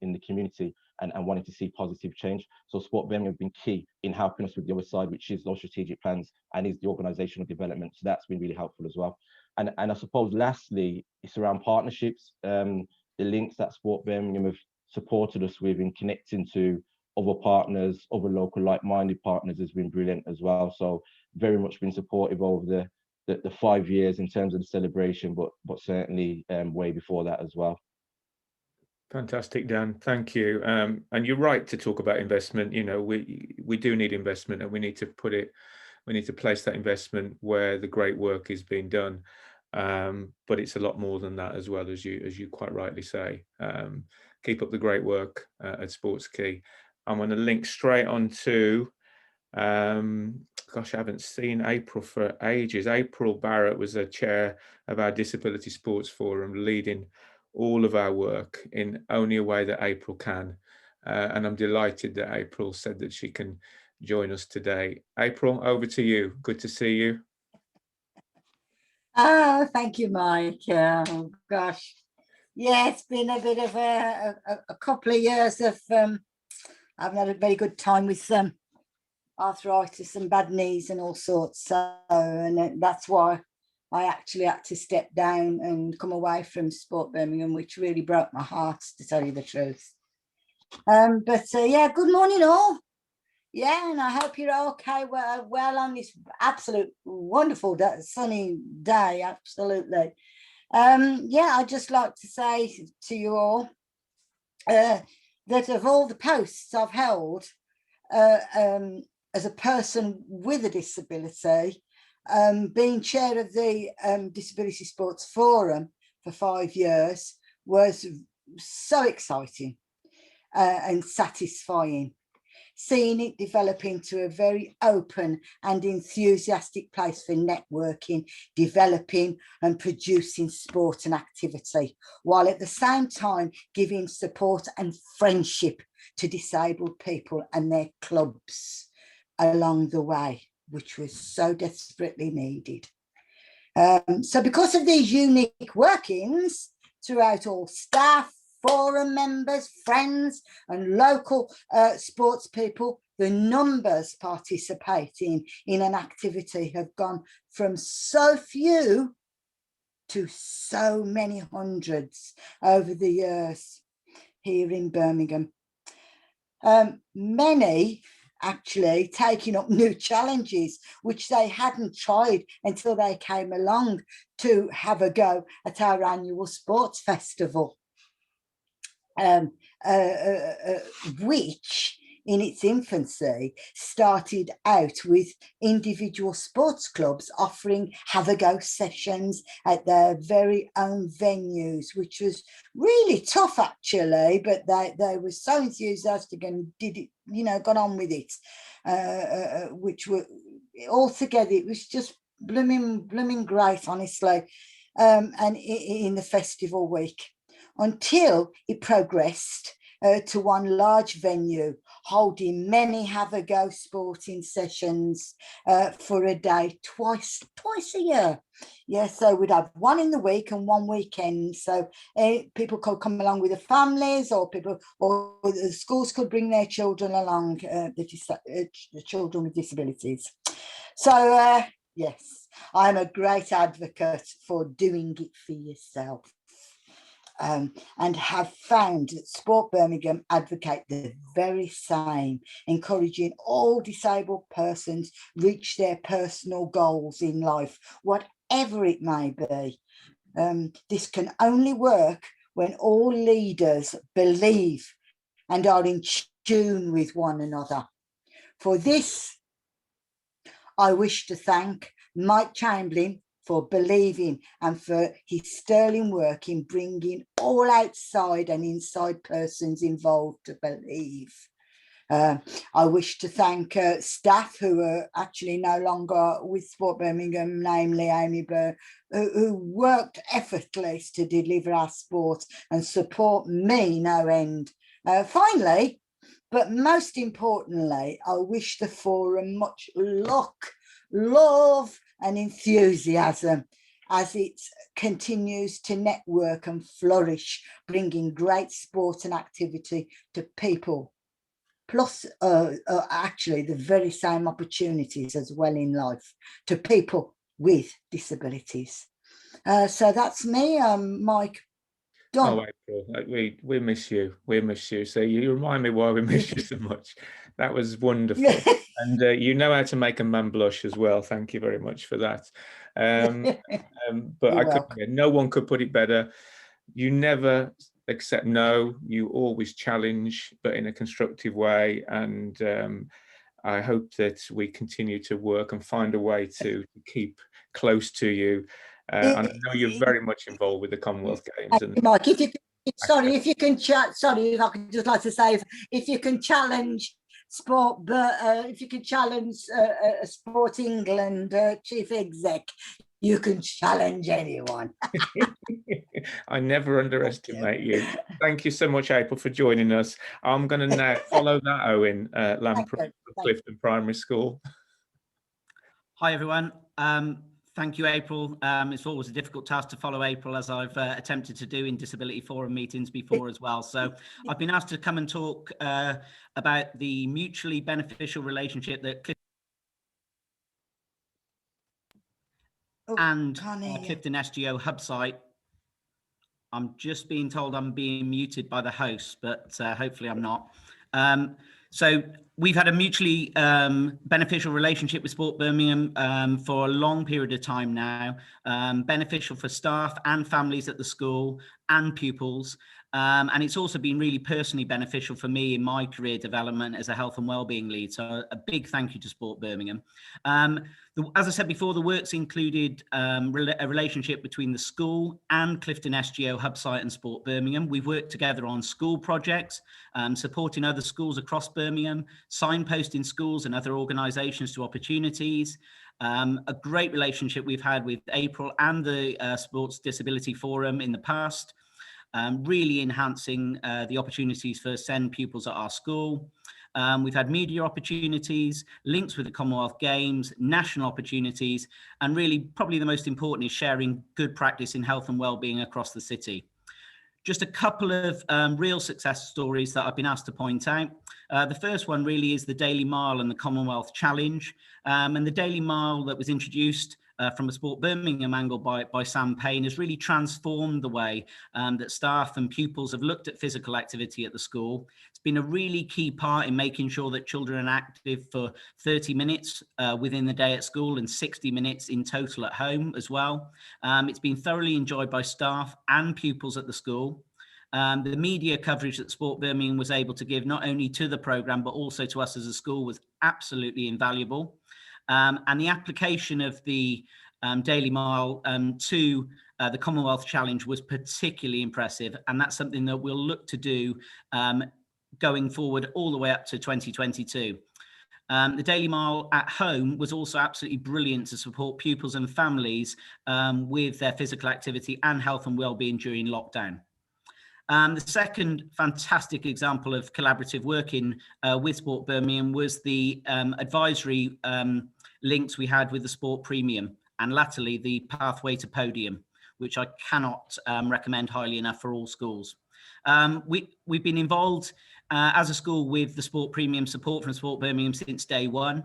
in the community and wanting to see positive change. So Sport Birmingham have been key in helping us with the other side, which is those strategic plans and is the organisational development. So that's been really helpful as well. And I suppose lastly, it's around partnerships. The links that Sport Birmingham have supported us with in connecting to other partners, other local like-minded partners has been brilliant as well. So very much been supportive over the 5 years in terms of the celebration, but certainly way before that as well. Fantastic, Dan. Thank you. And you're right to talk about investment. You know, we do need investment, and we need to place that investment where the great work is being done. But it's a lot more than that as well, as you quite rightly say. Keep up the great work at Sports Key. I'm going to link straight on to, gosh, I haven't seen April for ages. April Barrett was the chair of our Disability Sports Forum, leading all of our work in only a way that April can. And I'm delighted that April said that she can join us today. April, over to you. Good to see you. Oh, thank you, Mike. Oh, gosh. Yeah, it's been a bit of a couple of years of, I haven't had a very good time with arthritis and bad knees and all sorts. So, and that's why I actually had to step down and come away from Sport Birmingham, which really broke my heart, to tell you the truth. Yeah, good morning all. Yeah, and I hope you're okay, well on this absolute wonderful sunny day, absolutely. Yeah, I'd just like to say to you all that of all the posts I've held as a person with a disability, being chair of the Disability Sports Forum for 5 years was so exciting and satisfying. Seeing it develop into a very open and enthusiastic place for networking, developing and producing sport and activity, while at the same time giving support and friendship to disabled people and their clubs along the way, which was so desperately needed. So because of these unique workings throughout all staff, forum members, friends and local sports people, the numbers participating in an activity have gone from so few to so many hundreds over the years here in Birmingham. Many actually taking up new challenges, which they hadn't tried until they came along to have a go at our annual sports festival. Which in its infancy started out with individual sports clubs offering have-a-go sessions at their very own venues, which was really tough actually, but they were so enthusiastic and did it, you know, got on with it, which were altogether, it was just blooming great, honestly, and in the festival week, until it progressed to one large venue holding many have-a-go sporting sessions for a day twice a year. Yeah, so we'd have one in the week and one weekend. So people could come along with their families, or the schools could bring their children along, the children with disabilities. So yes, I'm a great advocate for doing it for yourself. And have found that Sport Birmingham advocate the very same, encouraging all disabled persons reach their personal goals in life, whatever it may be. This can only work when all leaders believe and are in tune with one another. For this, I wish to thank Mike Chamberlain for believing and for his sterling work in bringing all outside and inside persons involved to believe. I wish to thank staff who are actually no longer with Sport Birmingham, namely Amy Burr, who worked effortless to deliver our sport and support me no end. Finally, but most importantly, I wish the forum much luck, love and enthusiasm as it continues to network and flourish, bringing great sport and activity to people, plus actually the very same opportunities as well in life to people with disabilities. So that's me, Mike. Dunne. Oh, April, we miss you. We miss you. So you remind me why we miss you so much. That was wonderful. And you know how to make a man blush as well. Thank you very much for that. But no one could put it better. You never accept no. You always challenge, but in a constructive way. And I hope that we continue to work and find a way to keep close to you. And I know you're very much involved with the Commonwealth Games. And Mike, if you can chat. Sorry, if I could just like to say, if you can challenge Sport, but if you can challenge Sport England chief exec, you can challenge anyone. I never underestimate you. Thank you so much, April, for joining us. I'm going to now follow that Owen, Lamprey, Clifton Primary School. Hi, everyone. Thank you, April. It's always a difficult task to follow April, as I've attempted to do in Disability Forum meetings before as well. So I've been asked to come and talk about the mutually beneficial relationship that Clifton and Clifton SGO hub site. I'm just being told I'm being muted by the host, but hopefully I'm not. So we've had a mutually beneficial relationship with Sport Birmingham for a long period of time now, beneficial for staff and families at the school and pupils. And it's also been really personally beneficial for me in my career development as a health and wellbeing lead. So a big thank you to Sport Birmingham. As I said before, the work's included a relationship between the school and Clifton SGO hub site and Sport Birmingham. We've worked together on school projects, supporting other schools across Birmingham, signposting schools and other organisations to opportunities. A great relationship we've had with April and the Sports Disability Forum in the past. Really enhancing the opportunities for SEND pupils at our school. We've had media opportunities, links with the Commonwealth Games, national opportunities, and really probably the most important is sharing good practice in health and wellbeing across the city. Just a couple of real success stories that I've been asked to point out. The first one really is the Daily Mile and the Commonwealth Challenge. And the Daily Mile that was introduced from a Sport Birmingham angle by Sam Payne has really transformed the way that staff and pupils have looked at physical activity at the school. It's been a really key part in making sure that children are active for 30 minutes within the day at school and 60 minutes in total at home as well. It's been thoroughly enjoyed by staff and pupils at the school. The media coverage that Sport Birmingham was able to give not only to the programme but also to us as a school was absolutely invaluable. And the application of the Daily Mile to the Commonwealth Challenge was particularly impressive, and that's something that we'll look to do going forward all the way up to 2022. The Daily Mile at home was also absolutely brilliant to support pupils and families with their physical activity and health and wellbeing during lockdown. The second fantastic example of collaborative working with Sport Birmingham was the advisory links we had with the Sport Premium and latterly the Pathway to Podium, which I cannot recommend highly enough for all schools. We've been involved as a school with the Sport Premium support from Sport Birmingham since day one,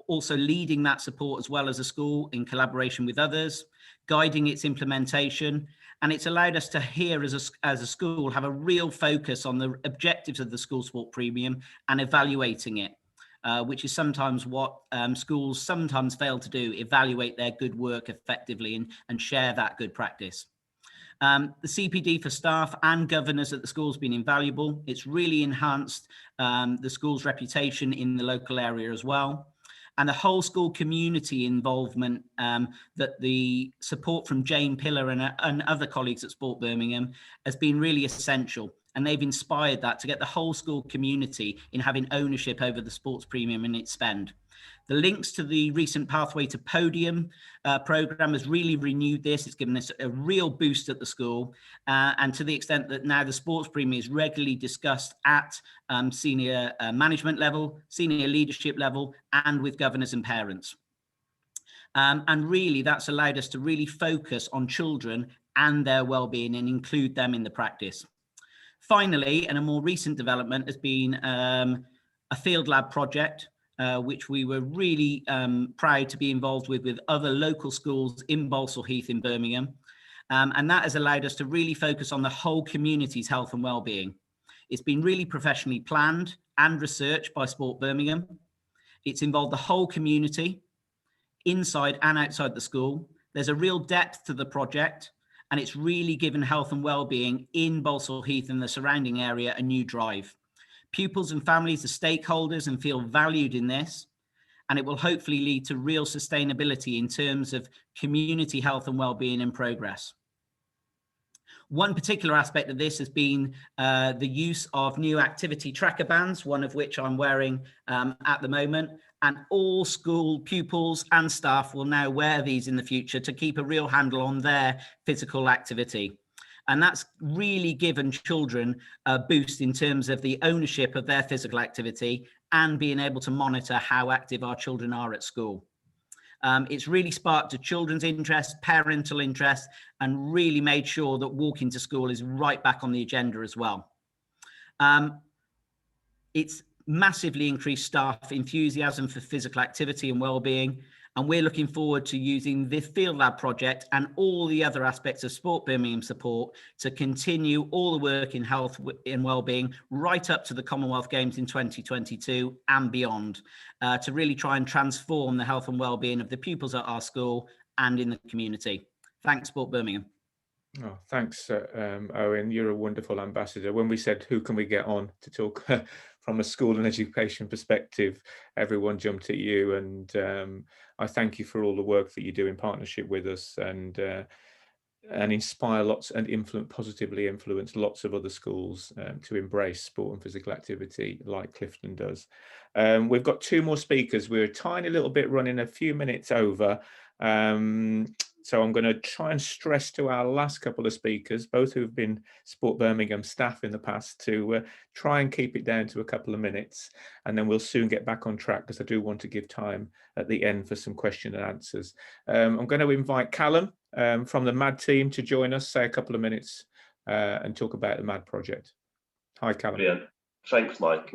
also leading that support as well as a school in collaboration with others, guiding its implementation. And it's allowed us to here as a school have a real focus on the objectives of the school Sport Premium and evaluating it, which is sometimes what schools sometimes fail to do, evaluate their good work effectively and share that good practice. The CPD for staff and governors at the school has been invaluable. It's really enhanced the school's reputation in the local area as well. And the whole school community involvement that the support from Jane Pillar and other colleagues at Sport Birmingham has been really essential. And they've inspired that to get the whole school community in having ownership over the Sports Premium and its spend. The links to the recent Pathway to Podium programme has really renewed this. It's given us a real boost at the school, and to the extent that now the Sports Premium is regularly discussed at senior management level, senior leadership level, and with governors and parents. And really that's allowed us to really focus on children and their well-being and include them in the practice. Finally, and a more recent development has been a field lab project, which we were really proud to be involved with other local schools in Balsall Heath in Birmingham. And that has allowed us to really focus on the whole community's health and well-being. It's been really professionally planned and researched by Sport Birmingham. It's involved the whole community, inside and outside the school. There's a real depth to the project, and it's really given health and well-being in Balsall Heath and the surrounding area a new drive. Pupils and families are stakeholders and feel valued in this, and it will hopefully lead to real sustainability in terms of community health and well-being and progress. One particular aspect of this has been the use of new activity tracker bands, one of which I'm wearing at the moment, and all school pupils and staff will now wear these in the future to keep a real handle on their physical activity. And that's really given children a boost in terms of the ownership of their physical activity and being able to monitor how active our children are at school. It's really sparked a children's interest, parental interest, and really made sure that walking to school is right back on the agenda as well. It's massively increased staff enthusiasm for physical activity and well-being. And we're looking forward to using the Field Lab project and all the other aspects of Sport Birmingham support to continue all the work in health and wellbeing right up to the Commonwealth Games in 2022 and beyond, to really try and transform the health and wellbeing of the pupils at our school and in the community. Thanks, Sport Birmingham. Oh, thanks, Owen. You're a wonderful ambassador. When we said, who can we get on to talk from a school and education perspective, everyone jumped at you. And I thank you for all the work that you do in partnership with us and inspire lots and positively influence lots of other schools to embrace sport and physical activity like Clifton does. We've got two more speakers. We're a tiny little bit running a few minutes over. So I'm going to try and stress to our last couple of speakers, both who've been Sport Birmingham staff in the past, to try and keep it down to a couple of minutes, and then we'll soon get back on track because I do want to give time at the end for some question and answers. I'm going to invite Callam from the MAD team to join us, say a couple of minutes and talk about the MAD project. Hi, Callam. Brilliant. Thanks, Mike.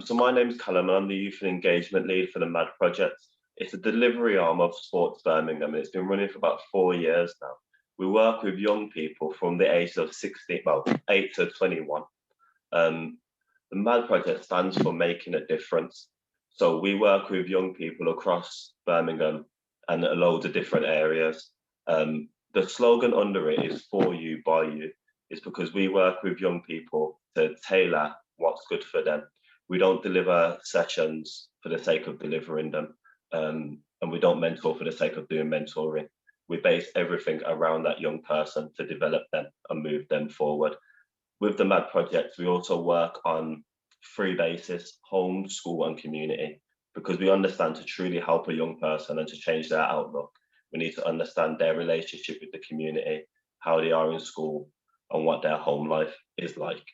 So my name is Callam and I'm the Youth and Engagement Lead for the MAD project. It's a delivery arm of Sports Birmingham and it's been running for about 4 years now. We work with young people from the age of 8 to 21. The MAD project stands for Making a Difference. So we work with young people across Birmingham and a load of different areas. The slogan under it is for you, by you. It's because we work with young people to tailor what's good for them. We don't deliver sessions for the sake of delivering them. And we don't mentor for the sake of doing mentoring. We base everything around that young person to develop them and move them forward. With the MAD project, we also work on 3 bases: home, school and community, because we understand to truly help a young person and to change their outlook, we need to understand their relationship with the community, how they are in school, and what their home life is like.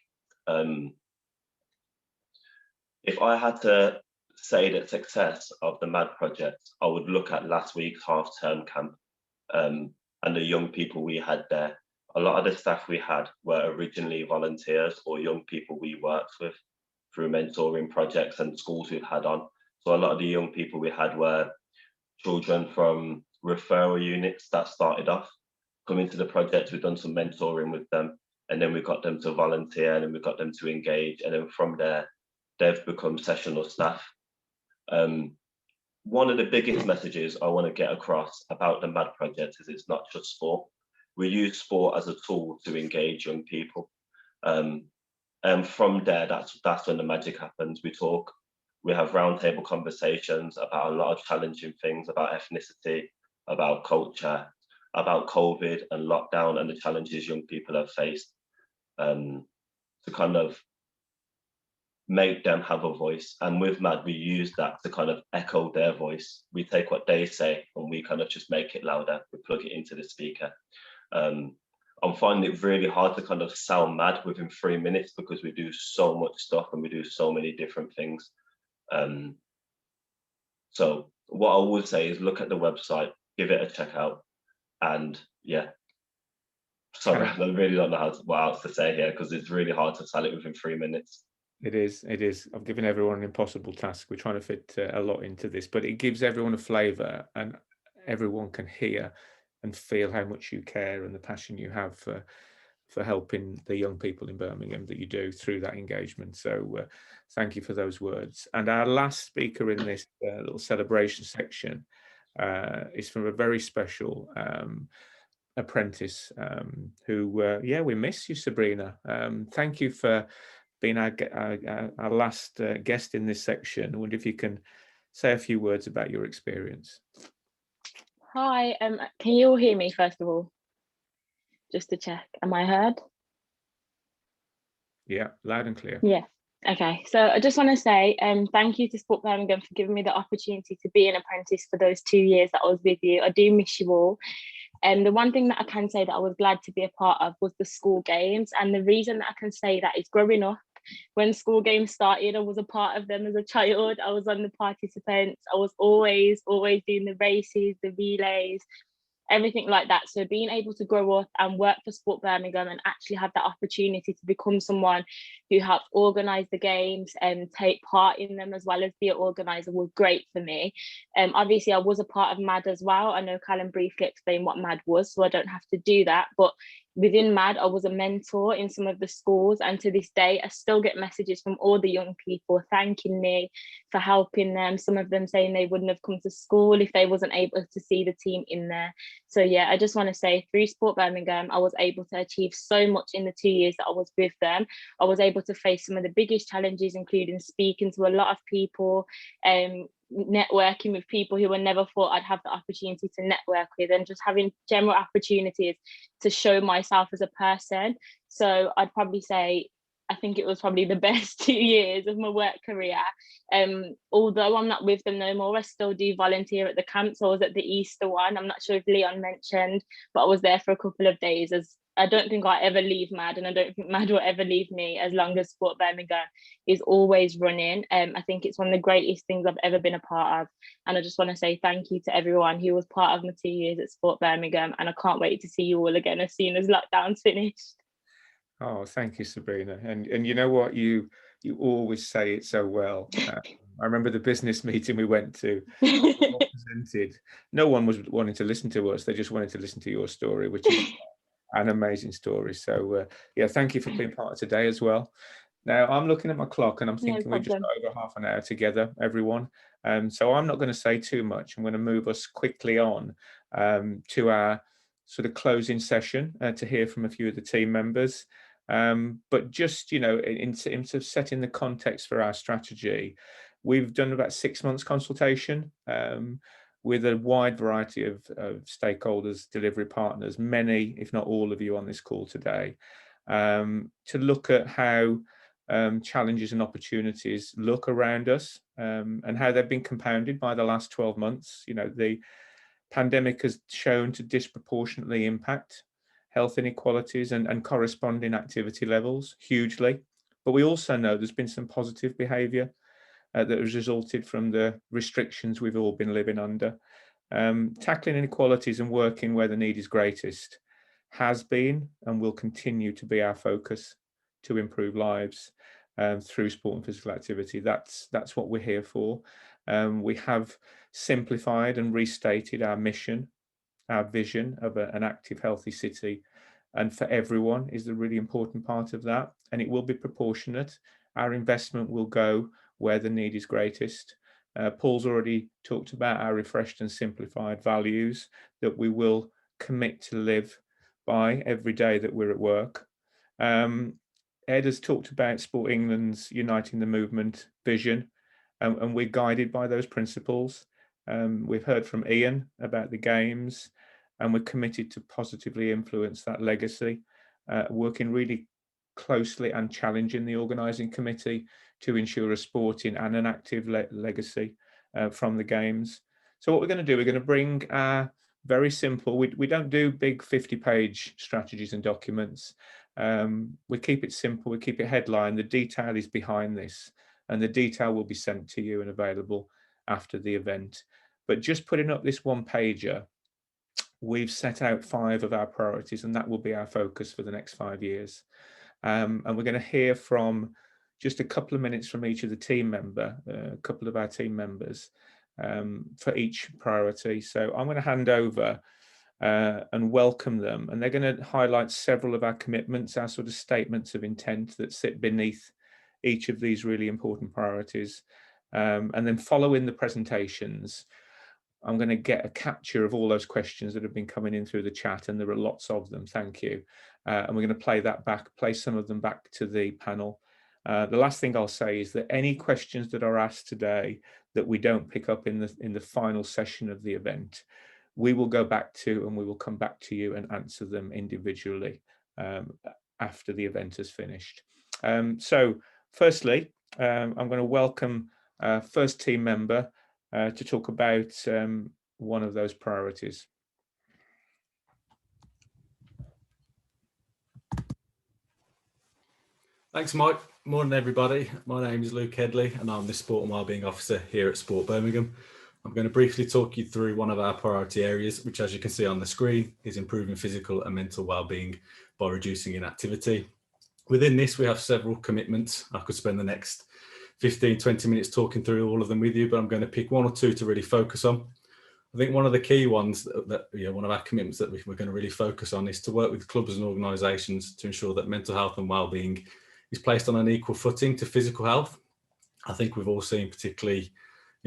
If I had to say the success of the MAD project, I would look at last week's half-term camp and the young people we had there. A lot of the staff we had were originally volunteers or young people we worked with through mentoring projects and schools we've had on. So a lot of the young people we had were children from referral units that started off. Coming to the project, we've done some mentoring with them, and then we got them to volunteer, and then we got them to engage, and then from there, they've become sessional staff. One of the biggest messages I want to get across about the MAD project is it's not just sport. We use sport as a tool to engage young people. And from there, that's when the magic happens. We talk, we have roundtable conversations about a lot of challenging things, about ethnicity, about culture, about COVID and lockdown and the challenges young people have faced, to kind of make them have a voice. And with MAD, we use that to kind of echo their voice. We take what they say and we kind of just make it louder. We plug it into the speaker. I'm finding it really hard to kind of sound mad within 3 minutes because we do so much stuff and we do so many different things. So what I would say is look at the website, give it a check out, and yeah. Sorry, I really don't know what else to say here because it's really hard to sell it within 3 minutes. It is. I've given everyone an impossible task. We're trying to fit a lot into this, but it gives everyone a flavour and everyone can hear and feel how much you care and the passion you have for helping the young people in Birmingham that you do through that engagement. So thank you for those words. And our last speaker in this little celebration section is from a very special apprentice who, we miss you, Sabriena. Thank you for being our last guest in this section. I wonder if you can say a few words about your experience. Hi, can you all hear me first of all? Just to check, am I heard? Yeah, loud and clear. Yeah, okay. So I just want to say thank you to Sport Birmingham for giving me the opportunity to be an apprentice for those 2 years that I was with you. I do miss you all. And the one thing that I can say that I was glad to be a part of was the school games. And the reason that I can say that is growing up, when school games started, I was a part of them as a child. I was on the participants. I was always doing the races, the relays, everything like that. So being able to grow up and work for Sport Birmingham and actually have that opportunity to become someone who helped organise the games and take part in them as well as be an organiser was great for me. Obviously, I was a part of MAD as well. I know Callam briefly explained what MAD was, so I don't have to do that. But within MAD, I was a mentor in some of the schools, and to this day, I still get messages from all the young people thanking me for helping them. Some of them saying they wouldn't have come to school if they wasn't able to see the team in there. So yeah, I just want to say through Sport Birmingham, I was able to achieve so much in the 2 years that I was with them. I was able to face some of the biggest challenges, including speaking to a lot of people, networking with people who I never thought I'd have the opportunity to network with, and just having general opportunities to show myself as a person. So I'd probably say I think it was probably the best 2 years of my work career. Although I'm not with them no more, I still do volunteer at the camps. I was at the Easter one. I'm not sure if Leon mentioned, but I was there for a couple of days. As I don't think I ever leave MAD, and I don't think MAD will ever leave me as long as Sport Birmingham is always running. I think it's one of the greatest things I've ever been a part of. And I just want to say thank you to everyone who was part of my 2 years at Sport Birmingham. And I can't wait to see you all again as soon as lockdown's finished. Oh, thank you, Sabriena. And you know what? You always say it so well. I remember the business meeting we went to. Presented. No one was wanting to listen to us. They just wanted to listen to your story, which is an amazing story. So yeah, thank you for being part of today as well. Now I'm looking at my clock and I'm thinking we've just got over half an hour together, everyone. So I'm not going to say too much. I'm going to move us quickly on to our sort of closing session to hear from a few of the team members. But just, you know, in terms of setting the context for our strategy, we've done about 6 months consultation with a wide variety of stakeholders, delivery partners, many, if not all of you on this call today, to look at how challenges and opportunities look around us and how they've been compounded by the last 12 months. You know, the pandemic has shown to disproportionately impact health inequalities and corresponding activity levels hugely. But we also know there's been some positive behaviour that has resulted from the restrictions we've all been living under. Tackling inequalities and working where the need is greatest has been and will continue to be our focus to improve lives through sport and physical activity. That's what we're here for. We have simplified and restated our mission, our vision of an active, healthy city, and for everyone is the really important part of that. And it will be proportionate. Our investment will go where the need is greatest. Paul's already talked about our refreshed and simplified values that we will commit to live by every day that we're at work. Ed has talked about Sport England's Uniting the Movement vision, and we're guided by those principles. We've heard from Ian about the games, and we're committed to positively influence that legacy, working really closely and challenging the organising committee to ensure a sporting and an active legacy from the games. So what we're going to do, we're going to bring our very simple, we don't do big 50-page strategies and documents. We keep it simple, we keep it headline. The detail is behind this, and the detail will be sent to you and available after the event. But just putting up this one-pager, we've set out 5 of our priorities, and that will be our focus for the next 5 years. And we're going to hear from just a couple of minutes from each of the team member, a couple of our team members for each priority. So I'm going to hand over and welcome them, and they're going to highlight several of our commitments, our sort of statements of intent that sit beneath each of these really important priorities. And then following the presentations, I'm going to get a capture of all those questions that have been coming in through the chat, and there are lots of them, thank you. And we're going to play some of them back to the panel. The last thing I'll say is that any questions that are asked today that we don't pick up in the final session of the event, we will go back to, and we will come back to you and answer them individually after the event has finished. So firstly, I'm going to welcome first team member to talk about one of those priorities. Thanks, Mike. Morning, everybody. My name is Luke Hedley, and I'm the Sport and Wellbeing Officer here at Sport Birmingham. I'm going to briefly talk you through one of our priority areas, which, as you can see on the screen, is improving physical and mental wellbeing by reducing inactivity. Within this, we have several commitments. I could spend the next 15, 20 minutes talking through all of them with you, but I'm going to pick 1 or 2 to really focus on. I think one of the key ones one of our commitments that we're going to really focus on is to work with clubs and organisations to ensure that mental health and wellbeing is placed on an equal footing to physical health. I think we've all seen, particularly,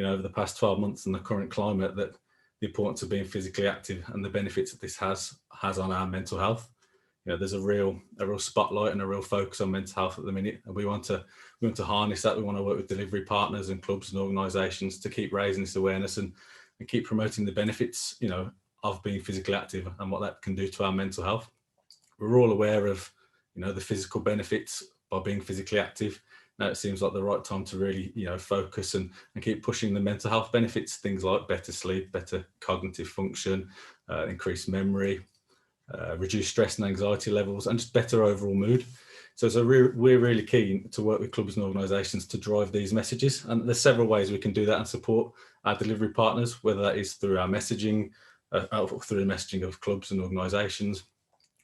over the past 12 months in the current climate, that the importance of being physically active and the benefits that this has on our mental health. There's a real spotlight and a real focus on mental health at the minute, and we want to harness that. We want to work with delivery partners and clubs and organisations to keep raising this awareness and keep promoting the benefits, of being physically active and what that can do to our mental health. We're all aware of, the physical benefits by being physically active. Now it seems like the right time to really, focus and keep pushing the mental health benefits, things like better sleep, better cognitive function, increased memory, reduce stress and anxiety levels, and just better overall mood. So we're really keen to work with clubs and organisations to drive these messages, and there's several ways we can do that and support our delivery partners, whether that is through our messaging, through the messaging of clubs and organisations,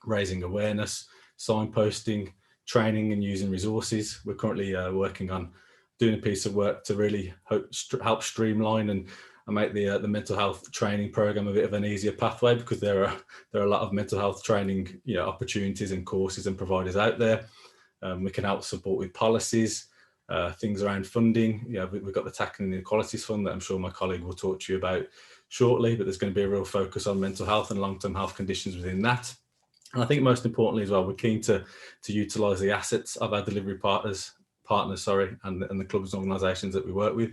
raising awareness, signposting, training and using resources. We're currently working on doing a piece of work to really help streamline and make the mental health training program a bit of an easier pathway, because there are a lot of mental health training opportunities and courses and providers out there. We can help support with policies, things around funding. We've got the Tackling Inequalities Fund that I'm sure my colleague will talk to you about shortly, but there's going to be a real focus on mental health and long-term health conditions within that. And I think most importantly as well, we're keen to utilise the assets of our delivery partners, and the clubs and organisations that we work with.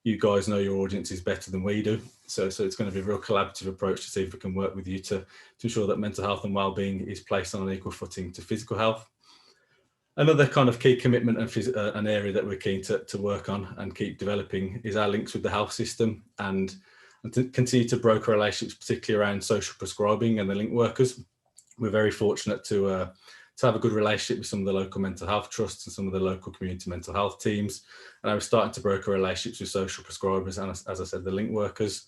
You guys know your audiences better than we do, so it's going to be a real collaborative approach to see if we can work with you to ensure that mental health and wellbeing is placed on an equal footing to physical health. Another kind of key commitment and an area that we're keen to work on and keep developing is our links with the health system, and to continue to broker relationships, particularly around social prescribing and the link workers. We're very fortunate to have a good relationship with some of the local mental health trusts and some of the local community mental health teams. And we're starting to broker relationships with social prescribers and, as I said, the link workers.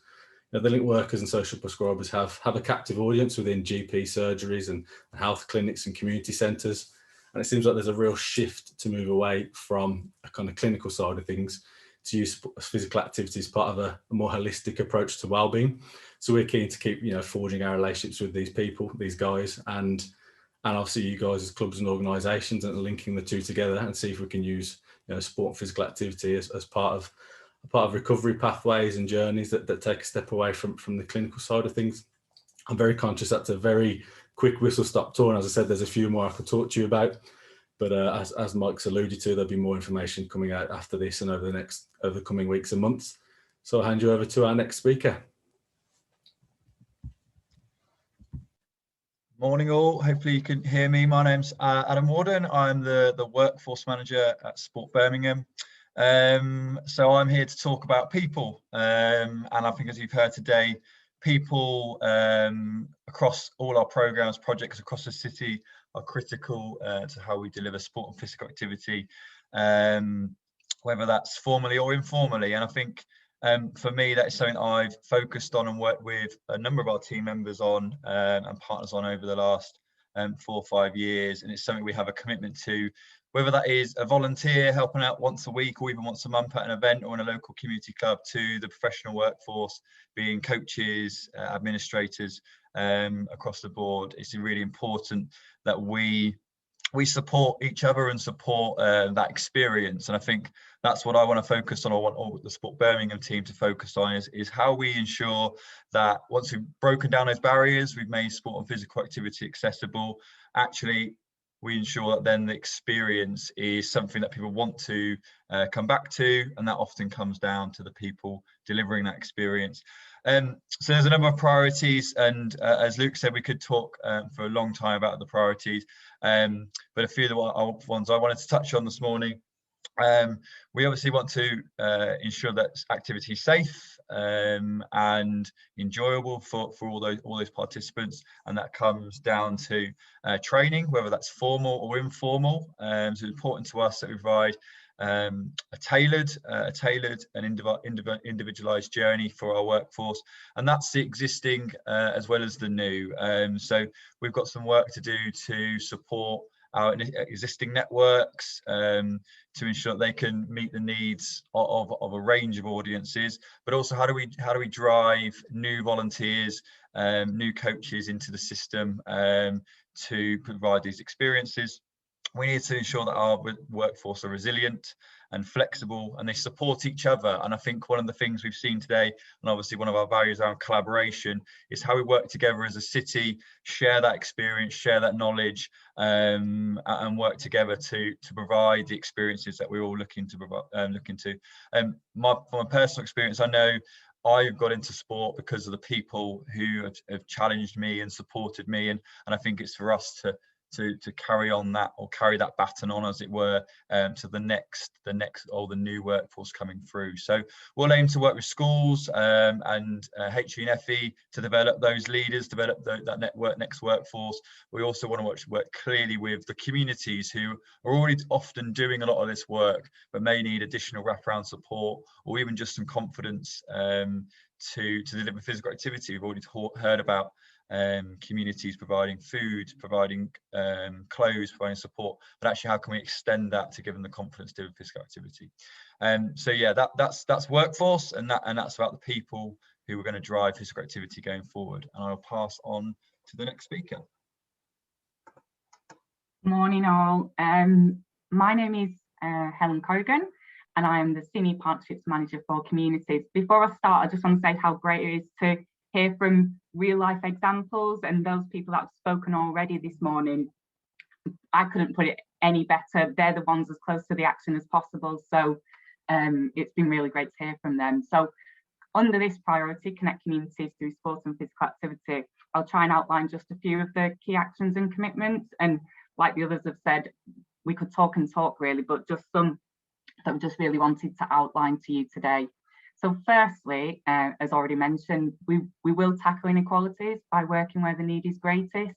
You know, the link workers and social prescribers have a captive audience within GP surgeries and health clinics and community centres. And it seems like there's a real shift to move away from a kind of clinical side of things to use physical activity as part of a more holistic approach to wellbeing. So we're keen to keep, you know, forging our relationships with these people, these guys, and obviously you guys as clubs and organisations, and linking the two together and see if we can use, you know, sport and physical activity as part of recovery pathways and journeys that take a step away from the clinical side of things. I'm very conscious that's a very quick whistle stop tour, and as I said, there's a few more I could talk to you about, but as Mike's alluded to, there'll be more information coming out after this and over the coming weeks and months. So I'll hand you over to our next speaker. Morning all, hopefully you can hear me. My name's Adam Warden. I'm the workforce manager at Sport Birmingham. So I'm here to talk about people, and I think, as you've heard today, people across all our programs, projects across the city are critical to how we deliver sport and physical activity, whether that's formally or informally. And I think for me, that is something I've focused on and worked with a number of our team members on and partners on over the last 4 or 5 years. And it's something we have a commitment to, whether that is a volunteer helping out once a week or even once a month at an event or in a local community club, to the professional workforce, being coaches, administrators across the board. It's really important that we support each other and support that experience. And I think that's what I want to focus on, or want all the Sport Birmingham team to focus on, is how we ensure that once we've broken down those barriers, we've made sport and physical activity accessible, actually we ensure that then the experience is something that people want to come back to, and that often comes down to the people delivering that experience. So there's a number of priorities, and as Luke said, we could talk for a long time about the priorities, but a few of the ones I wanted to touch on this morning. We obviously want to ensure that activity is safe and enjoyable for all those participants, and that comes down to training, whether that's formal or informal. So it's important to us that we provide a tailored and individualized journey for our workforce, and that's the existing as well as the new. So we've got some work to do to support our existing networks to ensure they can meet the needs of a range of audiences, but also how do we drive new volunteers, new coaches into the system to provide these experiences. We need to ensure that our workforce are resilient and flexible, and they support each other. And I think one of the things we've seen today, and obviously one of our values around collaboration, is how we work together as a city, share that experience, share that knowledge, and work together to provide the experiences that we're all looking to. From my personal experience, I know I've got into sport because of the people who have challenged me and supported me, and I think it's for us to carry on that, or carry that baton on, as it were, to the next or the new workforce coming through. So we'll aim to work with schools and HE and FE to develop those leaders, develop that next workforce. We also want to work clearly with the communities who are already often doing a lot of this work, but may need additional wraparound support, or even just some confidence to deliver physical activity. We've already heard about communities providing food, providing clothes, providing support, but actually how can we extend that to give them the confidence to do physical activity? So yeah, that's workforce, and that's about the people who are going to drive physical activity going forward. And I'll pass on to the next speaker. Morning all. My name is Helen Corrigan, and I am the Senior Partnerships Manager for Communities. Before I start, I just want to say how great it is to hear from real life examples, and those people that have spoken already this morning, I couldn't put it any better. They're the ones as close to the action as possible. So it's been really great to hear from them. So under this priority, connect communities through sports and physical activity, I'll try and outline just a few of the key actions and commitments. And like the others have said, we could talk and talk really, but just some that we just really wanted to outline to you today. So firstly, as already mentioned, we will tackle inequalities by working where the need is greatest.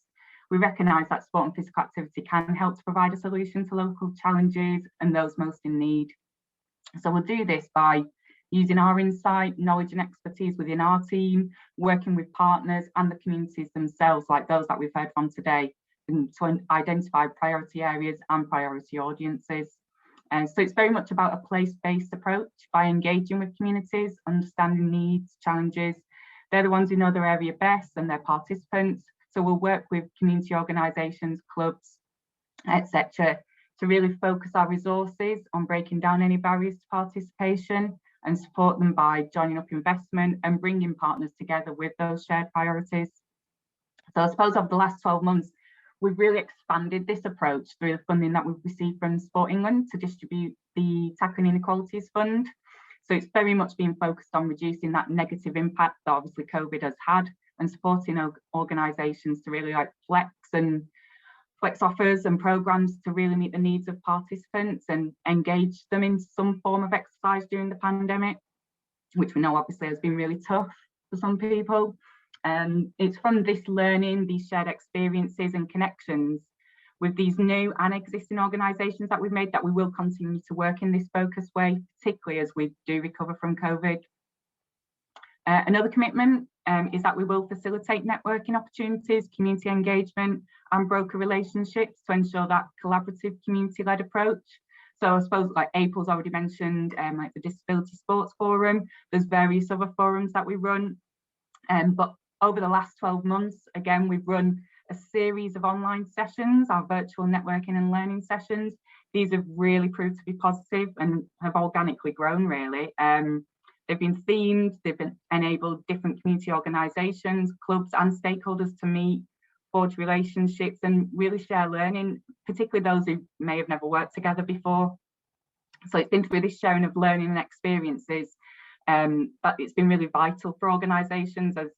we recognise that sport and physical activity can help to provide a solution to local challenges and those most in need. So we'll do this by using our insight, knowledge and expertise within our team, working with partners and the communities themselves, like those that we've heard from today, and to identify priority areas and priority audiences. So it's very much about a place-based approach by engaging with communities, understanding needs, challenges. They're the ones who know their area best and their participants. So we'll work with community organisations, clubs, etc., to really focus our resources on breaking down any barriers to participation and support them by joining up investment and bringing partners together with those shared priorities. So I suppose over the last 12 months, we've really expanded this approach through the funding that we've received from Sport England to distribute the Tackling Inequalities Fund. So it's very much being focused on reducing that negative impact that obviously COVID has had and supporting organisations to really flex offers and programmes to really meet the needs of participants and engage them in some form of exercise during the pandemic, which we know obviously has been really tough for some people. It's from this learning, these shared experiences and connections with these new and existing organisations that we've made that we will continue to work in this focused way, particularly as we do recover from COVID. Another commitment is that we will facilitate networking opportunities, community engagement and broker relationships to ensure that collaborative community-led approach. So I suppose like April's already mentioned, like the Disability Sports Forum, there's various other forums that we run. But over the last 12 months, again, we've run a series of online sessions, our virtual networking and learning sessions. These have really proved to be positive and have organically grown, really. They've been themed, they've been enabled different community organisations, clubs and stakeholders to meet, forge relationships and really share learning, particularly those who may have never worked together before. So it's been through this sharing of learning and experiences, but it's been really vital for organisations, as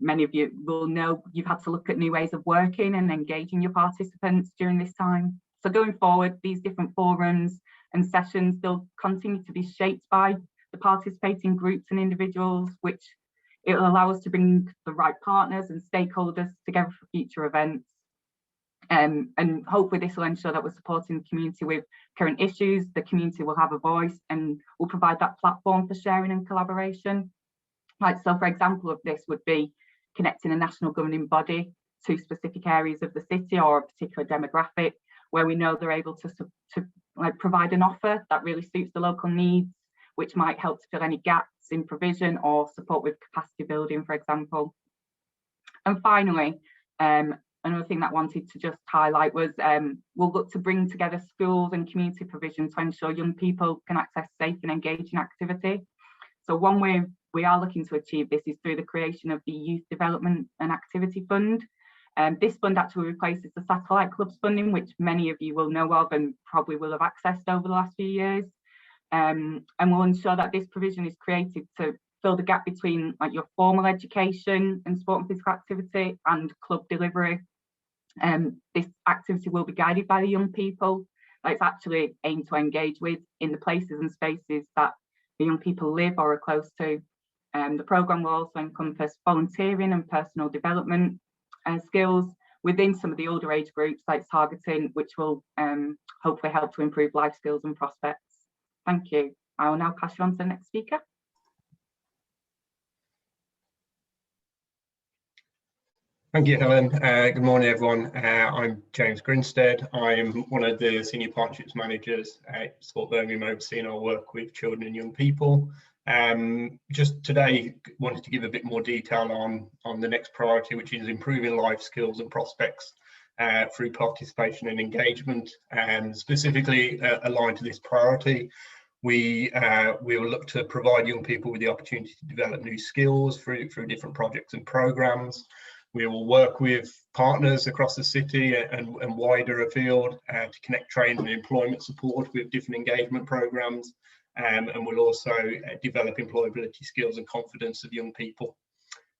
many of you will know, you've had to look at new ways of working and engaging your participants during this time. So going forward, these different forums and sessions, they'll continue to be shaped by the participating groups and individuals, which it will allow us to bring the right partners and stakeholders together for future events. And hopefully this will ensure that we're supporting the community with current issues, the community will have a voice and will provide that platform for sharing and collaboration. Like, so for example of this would be connecting a national governing body to specific areas of the city or a particular demographic where we know they're able to like provide an offer that really suits the local needs, which might help to fill any gaps in provision or support with capacity building, for example. And finally, another thing that I wanted to just highlight was we'll look to bring together schools and community provision to ensure young people can access safe and engaging activity. So one way we are looking to achieve this is through the creation of the Youth Development and Activity Fund. This fund actually replaces the Satellite Clubs funding, which many of you will know of and probably will have accessed over the last few years. And we'll ensure that this provision is created to fill the gap between like your formal education and sport and physical activity and club delivery. This activity will be guided by the young people that it's actually aimed to engage with in the places and spaces that the young people live or are close to. The programme will also encompass volunteering and personal development skills within some of the older age groups like targeting, which will hopefully help to improve life skills and prospects. Thank you. I will now pass you on to the next speaker. Thank you, Helen. Good morning, everyone. I'm James Grinsted. I'm one of the Senior Partnerships Managers at Sport Birmingham, overseeing our work with children and young people. Just today, wanted to give a bit more detail on the next priority, which is improving life skills and prospects through participation and engagement. Specifically aligned to this priority, we will look to provide young people with the opportunity to develop new skills through different projects and programs. We will work with partners across the city and wider afield to connect training and employment support with different engagement programs. And we'll also develop employability skills and confidence of young people.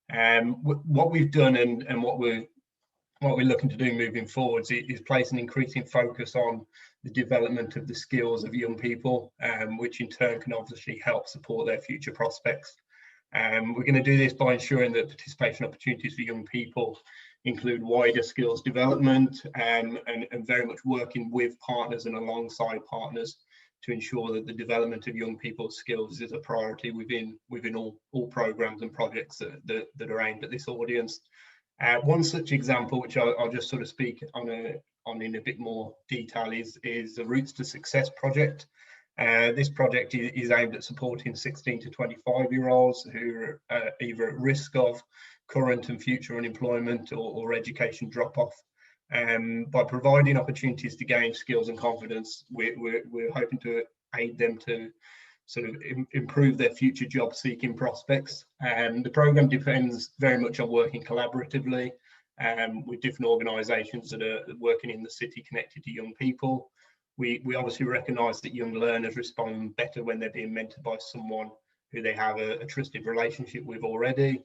What we've done and what we're looking to do moving forwards is place an increasing focus on the development of the skills of young people, which in turn can obviously help support their future prospects. We're going to do this by ensuring that participation opportunities for young people include wider skills development and very much working with partners and alongside partners to ensure that the development of young people's skills is a priority within all programs and projects that are aimed at this audience. One such example, which I'll just sort of speak on in a bit more detail, is the Routes to Success project. This project is aimed at supporting 16 to 25-year-olds who are either at risk of current and future unemployment or education drop-off. By providing opportunities to gain skills and confidence, we're hoping to aid them to sort of improve their future job seeking prospects. The programme depends very much on working collaboratively with different organisations that are working in the city connected to young people. We obviously recognise that young learners respond better when they're being mentored by someone who they have a trusted relationship with already.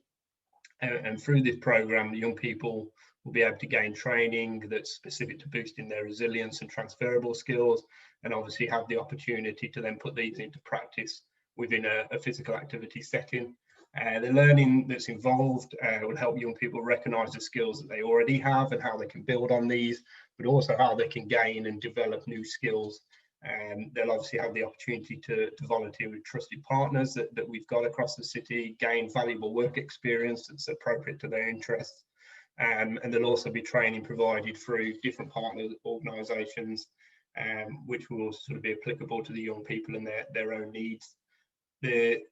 And through this programme, the young people will be able to gain training that's specific to boosting their resilience and transferable skills, and obviously have the opportunity to then put these into practice within a physical activity setting. The learning that's involved will help young people recognise the skills that they already have and how they can build on these, but also how they can gain and develop new skills. They'll obviously have the opportunity to volunteer with trusted partners that we've got across the city, gain valuable work experience that's appropriate to their interests. And there'll also be training provided through different partner organisations, which will sort of be applicable to the young people and their own needs. The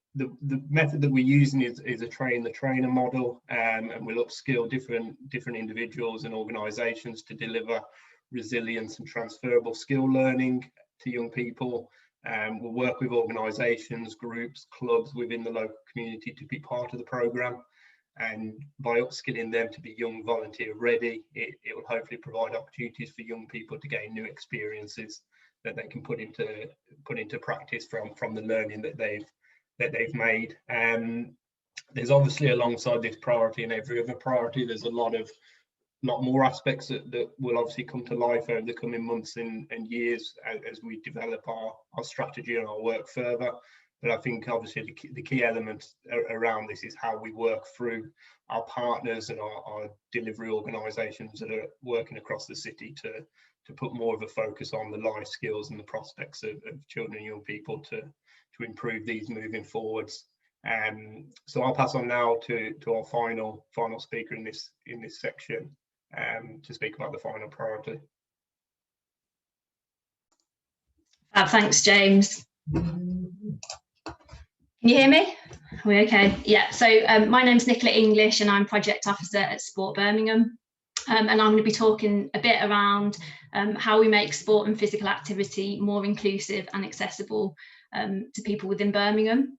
method that we're using is a train the trainer model, and we'll upskill different individuals and organisations to deliver resilience and transferable skill learning to young people. We'll work with organisations, groups, clubs within the local community to be part of the programme, and by upskilling them to be young volunteer ready, it will hopefully provide opportunities for young people to gain new experiences that they can put into practice from the learning that they've made. There's obviously, alongside this priority and every other priority, there's a lot more aspects that will obviously come to life over the coming months and years as we develop our strategy and our work further. But I think obviously the key element around this is how we work through our partners and our delivery organisations that are working across the city to put more of a focus on the life skills and the prospects of children and young people to improve these moving forwards. So I'll pass on now to our final speaker in this section to speak about the final priority. Thanks, James. Can you hear me? Are we okay? Yeah, so my name's Nicki English and I'm Project Officer at Sport Birmingham. And I'm going to be talking a bit around how we make sport and physical activity more inclusive and accessible to people within Birmingham.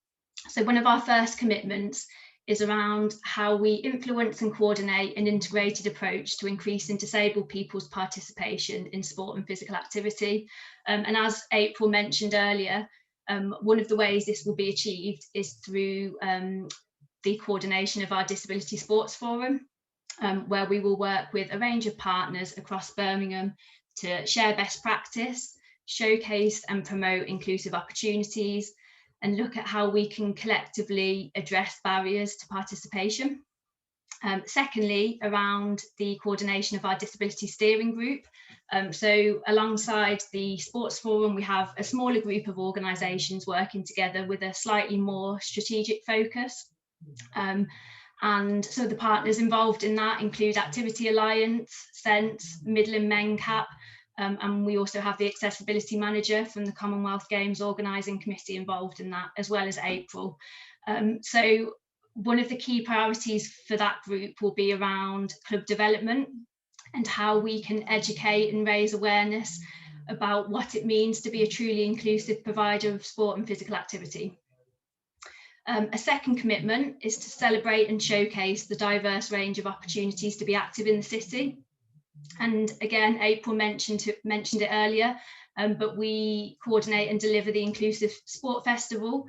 So one of our first commitments is around how we influence and coordinate an integrated approach to increasing disabled people's participation in sport and physical activity. And as April mentioned earlier, one of the ways this will be achieved is through the coordination of our Disability Sports Forum, where we will work with a range of partners across Birmingham to share best practice, showcase and promote inclusive opportunities, and look at how we can collectively address barriers to participation. Secondly, around the coordination of our disability steering group. So alongside the Sports Forum, we have a smaller group of organisations working together with a slightly more strategic focus. And so the partners involved in that include Activity Alliance, Sense, Midland MENCAP, and we also have the Accessibility Manager from the Commonwealth Games Organising Committee involved in that, as well as April. So one of the key priorities for that group will be around club development and how we can educate and raise awareness about what it means to be a truly inclusive provider of sport and physical activity. A second commitment is to celebrate and showcase the diverse range of opportunities to be active in the city. And again, April mentioned it earlier, but we coordinate and deliver the Inclusive Sport Festival,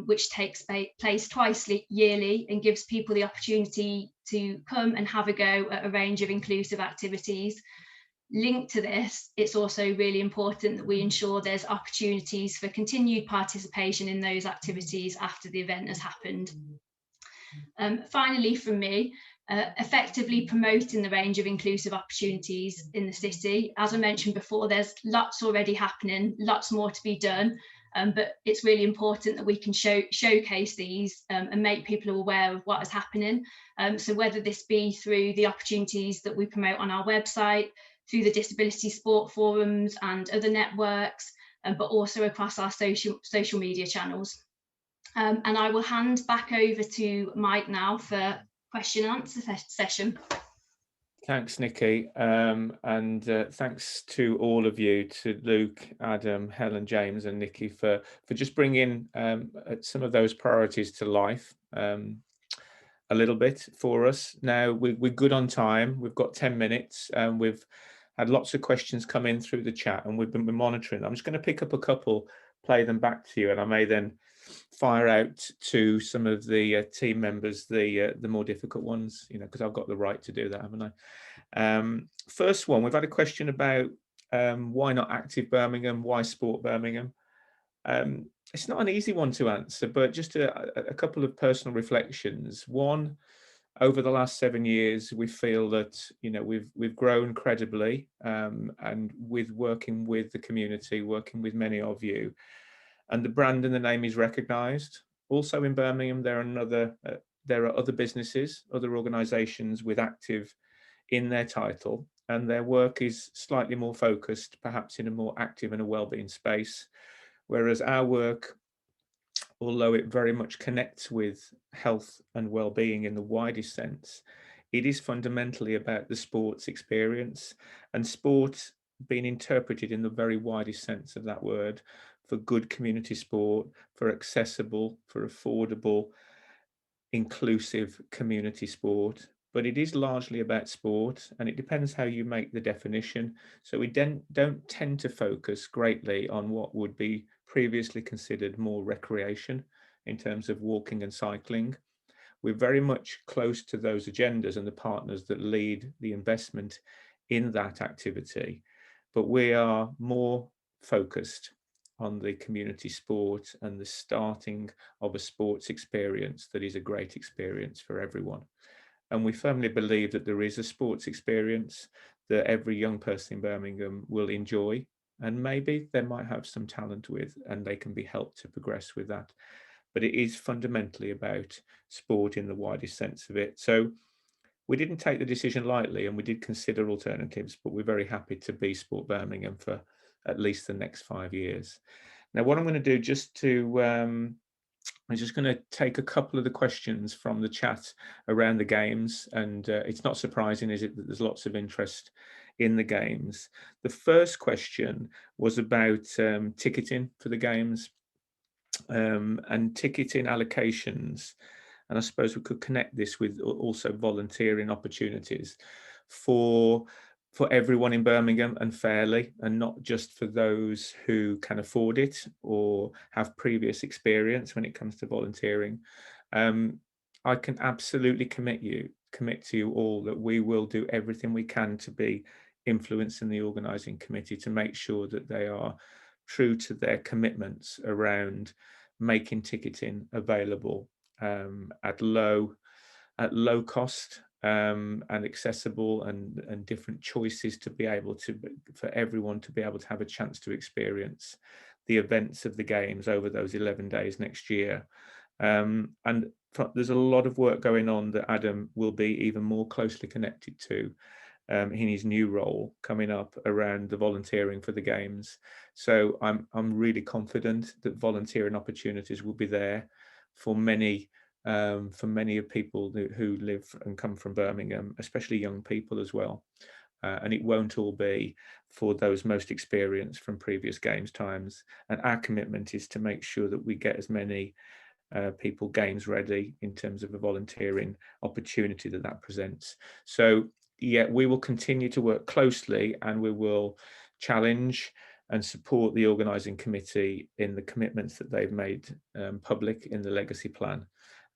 which takes place twice yearly and gives people the opportunity to come and have a go at a range of inclusive activities. Linked to this, it's also really important that we ensure there's opportunities for continued participation in those activities after the event has happened. Finally, from me, effectively promoting the range of inclusive opportunities in the city. As I mentioned before, there's lots already happening, lots more to be done, but it's really important that we can showcase these and make people aware of what is happening. So whether this be through the opportunities that we promote on our website, through the disability sport forums and other networks, but also across our social media channels. And I will hand back over to Mike now for question and answer session. Thanks, Nicki, and thanks to all of you, to Luke, Adam, Helen, James and Nicki for just bringing some of those priorities to life a little bit for us. Now we're good on time. We've got 10 minutes and we've had lots of questions come in through the chat and we've been monitoring. I'm just going to pick up a couple, play them back to you, and I may then fire out to some of the team members the more difficult ones, you know, because I've got the right to do that, haven't I? First one, we've had a question about why not Active Birmingham, why Sport Birmingham? It's not an easy one to answer, but just a couple of personal reflections. One, over the last 7 years, we feel that, you know, we've grown credibly, and with working with the community, working with many of you, and the brand and the name is recognised. Also in Birmingham, there are other businesses, other organisations with Active in their title, and their work is slightly more focused, perhaps in a more active and a wellbeing space, whereas our work, although it very much connects with health and well-being in the widest sense, it is fundamentally about the sports experience, and sport being interpreted in the very widest sense of that word, for good community sport, for accessible, for affordable, inclusive community sport. But it is largely about sport, and it depends how you make the definition. So we don't tend to focus greatly on what would be previously considered more recreation in terms of walking and cycling. We're very much close to those agendas and the partners that lead the investment in that activity, but we are more focused on the community sport and the starting of a sports experience that is a great experience for everyone. And we firmly believe that there is a sports experience that every young person in Birmingham will enjoy, and maybe they might have some talent with, and they can be helped to progress with that. But it is fundamentally about sport in the widest sense of it. So we didn't take the decision lightly, and we did consider alternatives, but we're very happy to be Sport Birmingham for at least the next 5 years. Now, what I'm going to do I'm just going to take a couple of the questions from the chat around the games, and it's not surprising, is it, that there's lots of interest in the games. The first question was about ticketing for the games and ticketing allocations, and I suppose we could connect this with also volunteering opportunities for everyone in Birmingham and fairly, and not just for those who can afford it or have previous experience when it comes to volunteering. I can absolutely commit to you all that we will do everything we can to be influencing the organising committee to make sure that they are true to their commitments around making ticketing available at low cost, and accessible, and different choices to be able to, for everyone to be able to have a chance to experience the events of the games over those 11 days next year. And there's a lot of work going on that Adam will be even more closely connected to in his new role coming up around the volunteering for the games. So I'm really confident that volunteering opportunities will be there for many of people who live and come from Birmingham, especially young people as well. And it won't all be for those most experienced from previous games times. And our commitment is to make sure that we get as many people games ready in terms of a volunteering opportunity that presents. So yeah, we will continue to work closely, and we will challenge and support the organising committee in the commitments that they've made public in the legacy plan.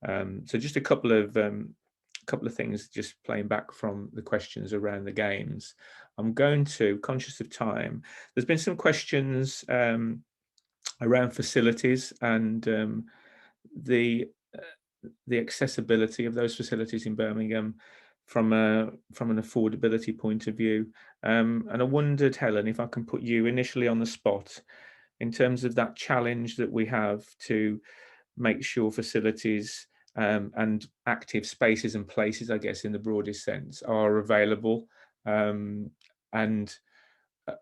So just a couple of things, just playing back from the questions around the games. I'm going to, conscious of time, there's been some questions around facilities and the accessibility of those facilities in Birmingham. from an affordability point of view. And I wondered, Helen, if I can put you initially on the spot in terms of that challenge that we have to make sure facilities and active spaces and places, I guess, in the broadest sense, are available and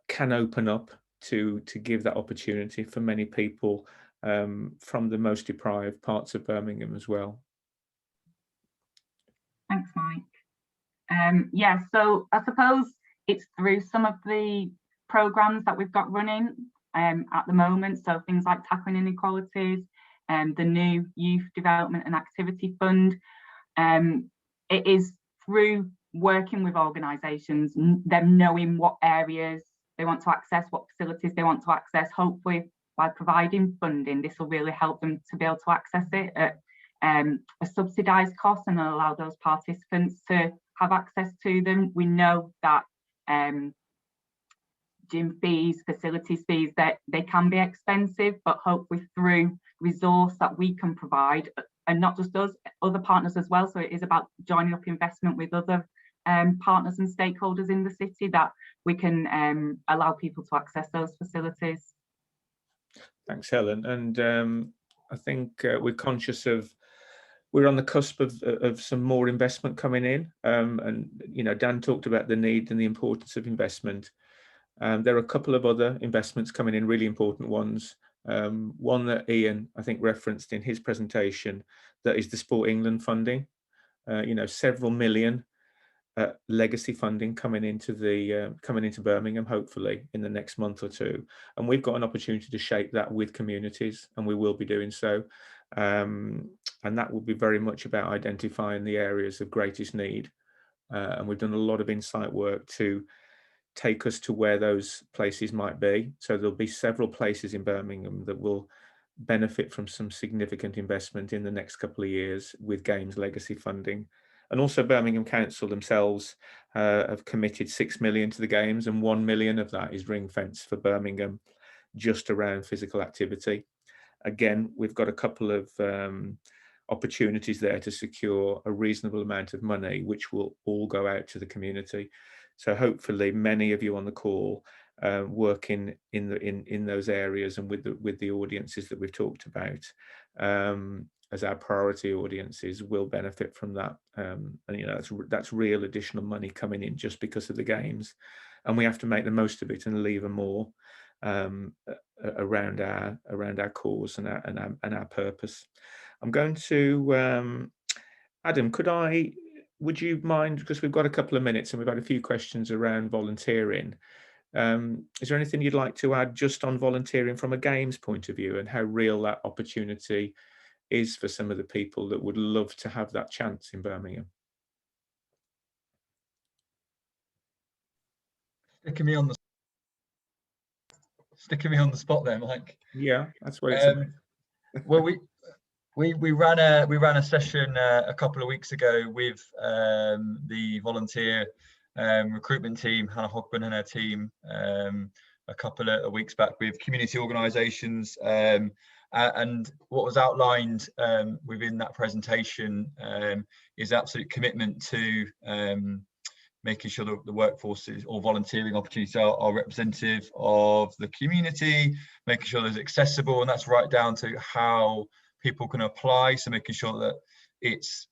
can open up to give that opportunity for many people from the most deprived parts of Birmingham as well. Thanks, Mike. Yeah, so I suppose it's through some of the programmes that we've got running at the moment. So things like tackling inequalities, the new Youth Development and Activity Fund. It is through working with organisations, them knowing what areas they want to access, what facilities they want to access. Hopefully, by providing funding, this will really help them to be able to access it at a subsidised cost and allow those participants to have access to them. We know that gym fees, facilities fees, that they can be expensive, but hopefully through resource that we can provide, and not just us, other partners as well. So it is about joining up investment with other partners and stakeholders in the city, that we can allow people to access those facilities. Thanks, Helen. And I think we're conscious of, we're on the cusp of some more investment coming in. And, you know, Dan talked about the need and the importance of investment. There are a couple of other investments coming in, really important ones. One that Ian, I think, referenced in his presentation, that is the Sport England funding. You know, several million legacy funding coming into Birmingham, hopefully in the next month or two, and we've got an opportunity to shape that with communities, and we will be doing so. And that will be very much about identifying the areas of greatest need, and we've done a lot of insight work to take us to where those places might be. So there'll be several places in Birmingham that will benefit from some significant investment in the next couple of years with Games legacy funding. And also Birmingham Council themselves have committed 6 million to the Games, and 1 million of that is ring fence for Birmingham, just around physical activity. Again, we've got a couple of opportunities there to secure a reasonable amount of money, which will all go out to the community. So hopefully many of you on the call working in those areas and with the audiences that we've talked about as our priority audiences will benefit from that. And you know, that's real additional money coming in just because of the Games, and we have to make the most of it and lever more around our cause and our purpose. I'm going to Adam, would you mind, because we've got a couple of minutes and we've had a few questions around volunteering. Is there anything you'd like to add just on volunteering from a Games point of view, and how real that opportunity is for some of the people that would love to have that chance in Birmingham? Sticking me on the spot there, Mike. Yeah, that's what it's well, we ran a session a couple of weeks ago with the volunteer recruitment team, Hannah Hogburn and her team, a couple of weeks back with community organisations, and what was outlined within that presentation is absolute commitment to making sure that the workforces or volunteering opportunities are representative of the community, making sure that it's accessible, and that's right down to how people can apply. So making sure that it's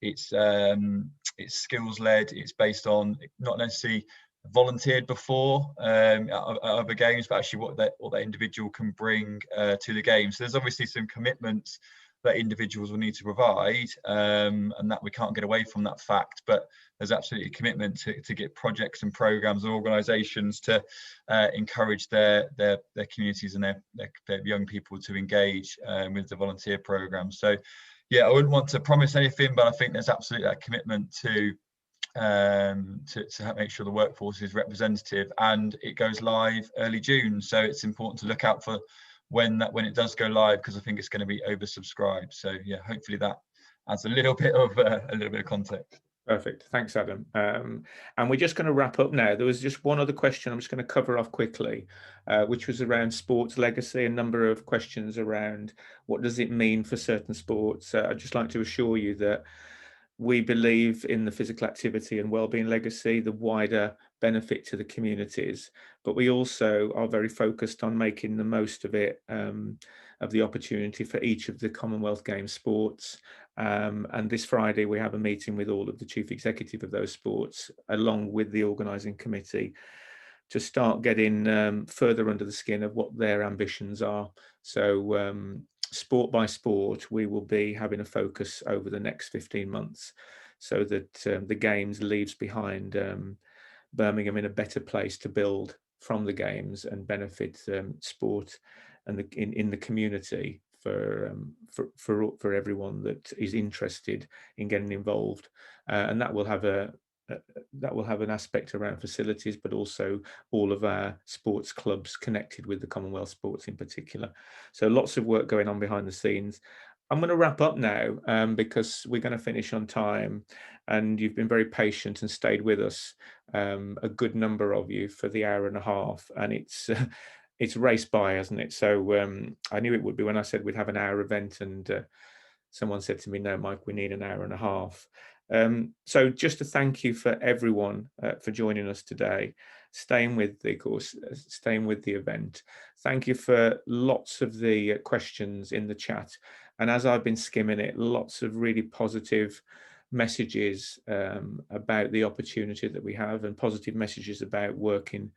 skills led, it's based on not necessarily volunteered before other Games, but actually what that individual can bring to the game. So there's obviously some commitments that individuals will need to provide, and that we can't get away from that fact, but there's absolutely a commitment to get projects and programs and organizations to encourage their communities and their young people to engage with the volunteer program. So yeah, I wouldn't want to promise anything, but I think there's absolutely that commitment to make sure the workforce is representative, and it goes live early June. So it's important to look out for when it does go live, because I think it's going to be oversubscribed. So yeah, hopefully that adds a little bit of context. Perfect. Thanks, Adam. And we're just going to wrap up now. There was just one other question I'm just going to cover off quickly, which was around sports legacy. A number of questions around what does it mean for certain sports. I'd just like to assure you that we believe in the physical activity and wellbeing legacy, the wider benefit to the communities, but we also are very focused on making the most of it, of the opportunity for each of the Commonwealth Games sports. And this Friday we have a meeting with all of the chief executive of those sports, along with the organising committee, to start getting further under the skin of what their ambitions are. So sport by sport, we will be having a focus over the next 15 months so that the Games leaves behind Birmingham in a better place to build from the Games and benefit sport and in the community for everyone that is interested in getting involved, and that will have an aspect around facilities, but also all of our sports clubs connected with the Commonwealth sports in particular. So lots of work going on behind the scenes. I'm going to wrap up now because we're going to finish on time, and you've been very patient and stayed with us, a good number of you, for the hour and a half, and it's raced by, hasn't it? So I knew it would be when I said we'd have an hour event, and someone said to me, "No, Mike, we need an hour and a half." So just to thank you for everyone for joining us today, staying with the course, staying with the event. Thank you for lots of the questions in the chat. And as I've been skimming it, lots of really positive messages about the opportunity that we have, and positive messages about working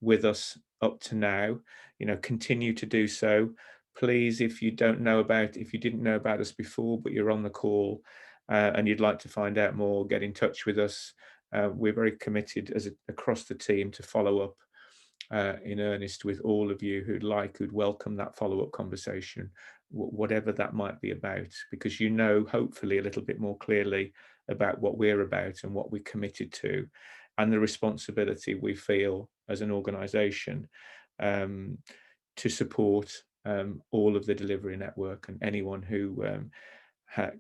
with us up to now. You know, continue to do so. Please, if you didn't know about us before, but you're on the call, and you'd like to find out more, get in touch with us. We're very committed across the team to follow up in earnest with all of you who'd welcome that follow-up conversation, whatever that might be about, because you know, hopefully, a little bit more clearly about what we're about and what we're committed to, and the responsibility we feel as an organisation to support all of the delivery network and anyone who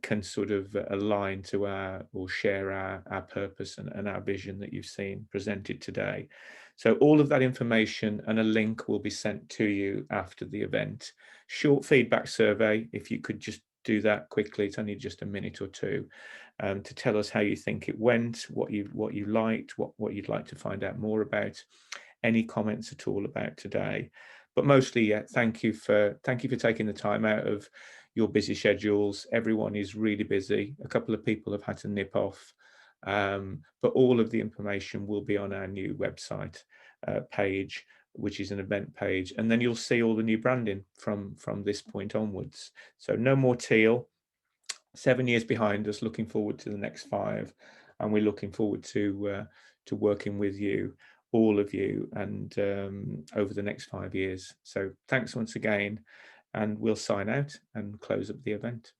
can sort of align to or share our purpose and our vision that you've seen presented today. So all of that information and a link will be sent to you after the event. Short feedback survey, if you could just do that quickly, it's only just a minute or two, to tell us how you think it went, what you liked, what you'd like to find out more about, any comments at all about today. But mostly, yeah, thank you for taking the time out of your busy schedules. Everyone is really busy. A couple of people have had to nip off, but all of the information will be on our new website page, which is an event page, and then you'll see all the new branding from this point onwards. So no more teal. 7 years behind us, looking forward to the next 5, and we're looking forward to working with you, all of you, and over the next 5 years. So thanks once again, and we'll sign out and close up the event.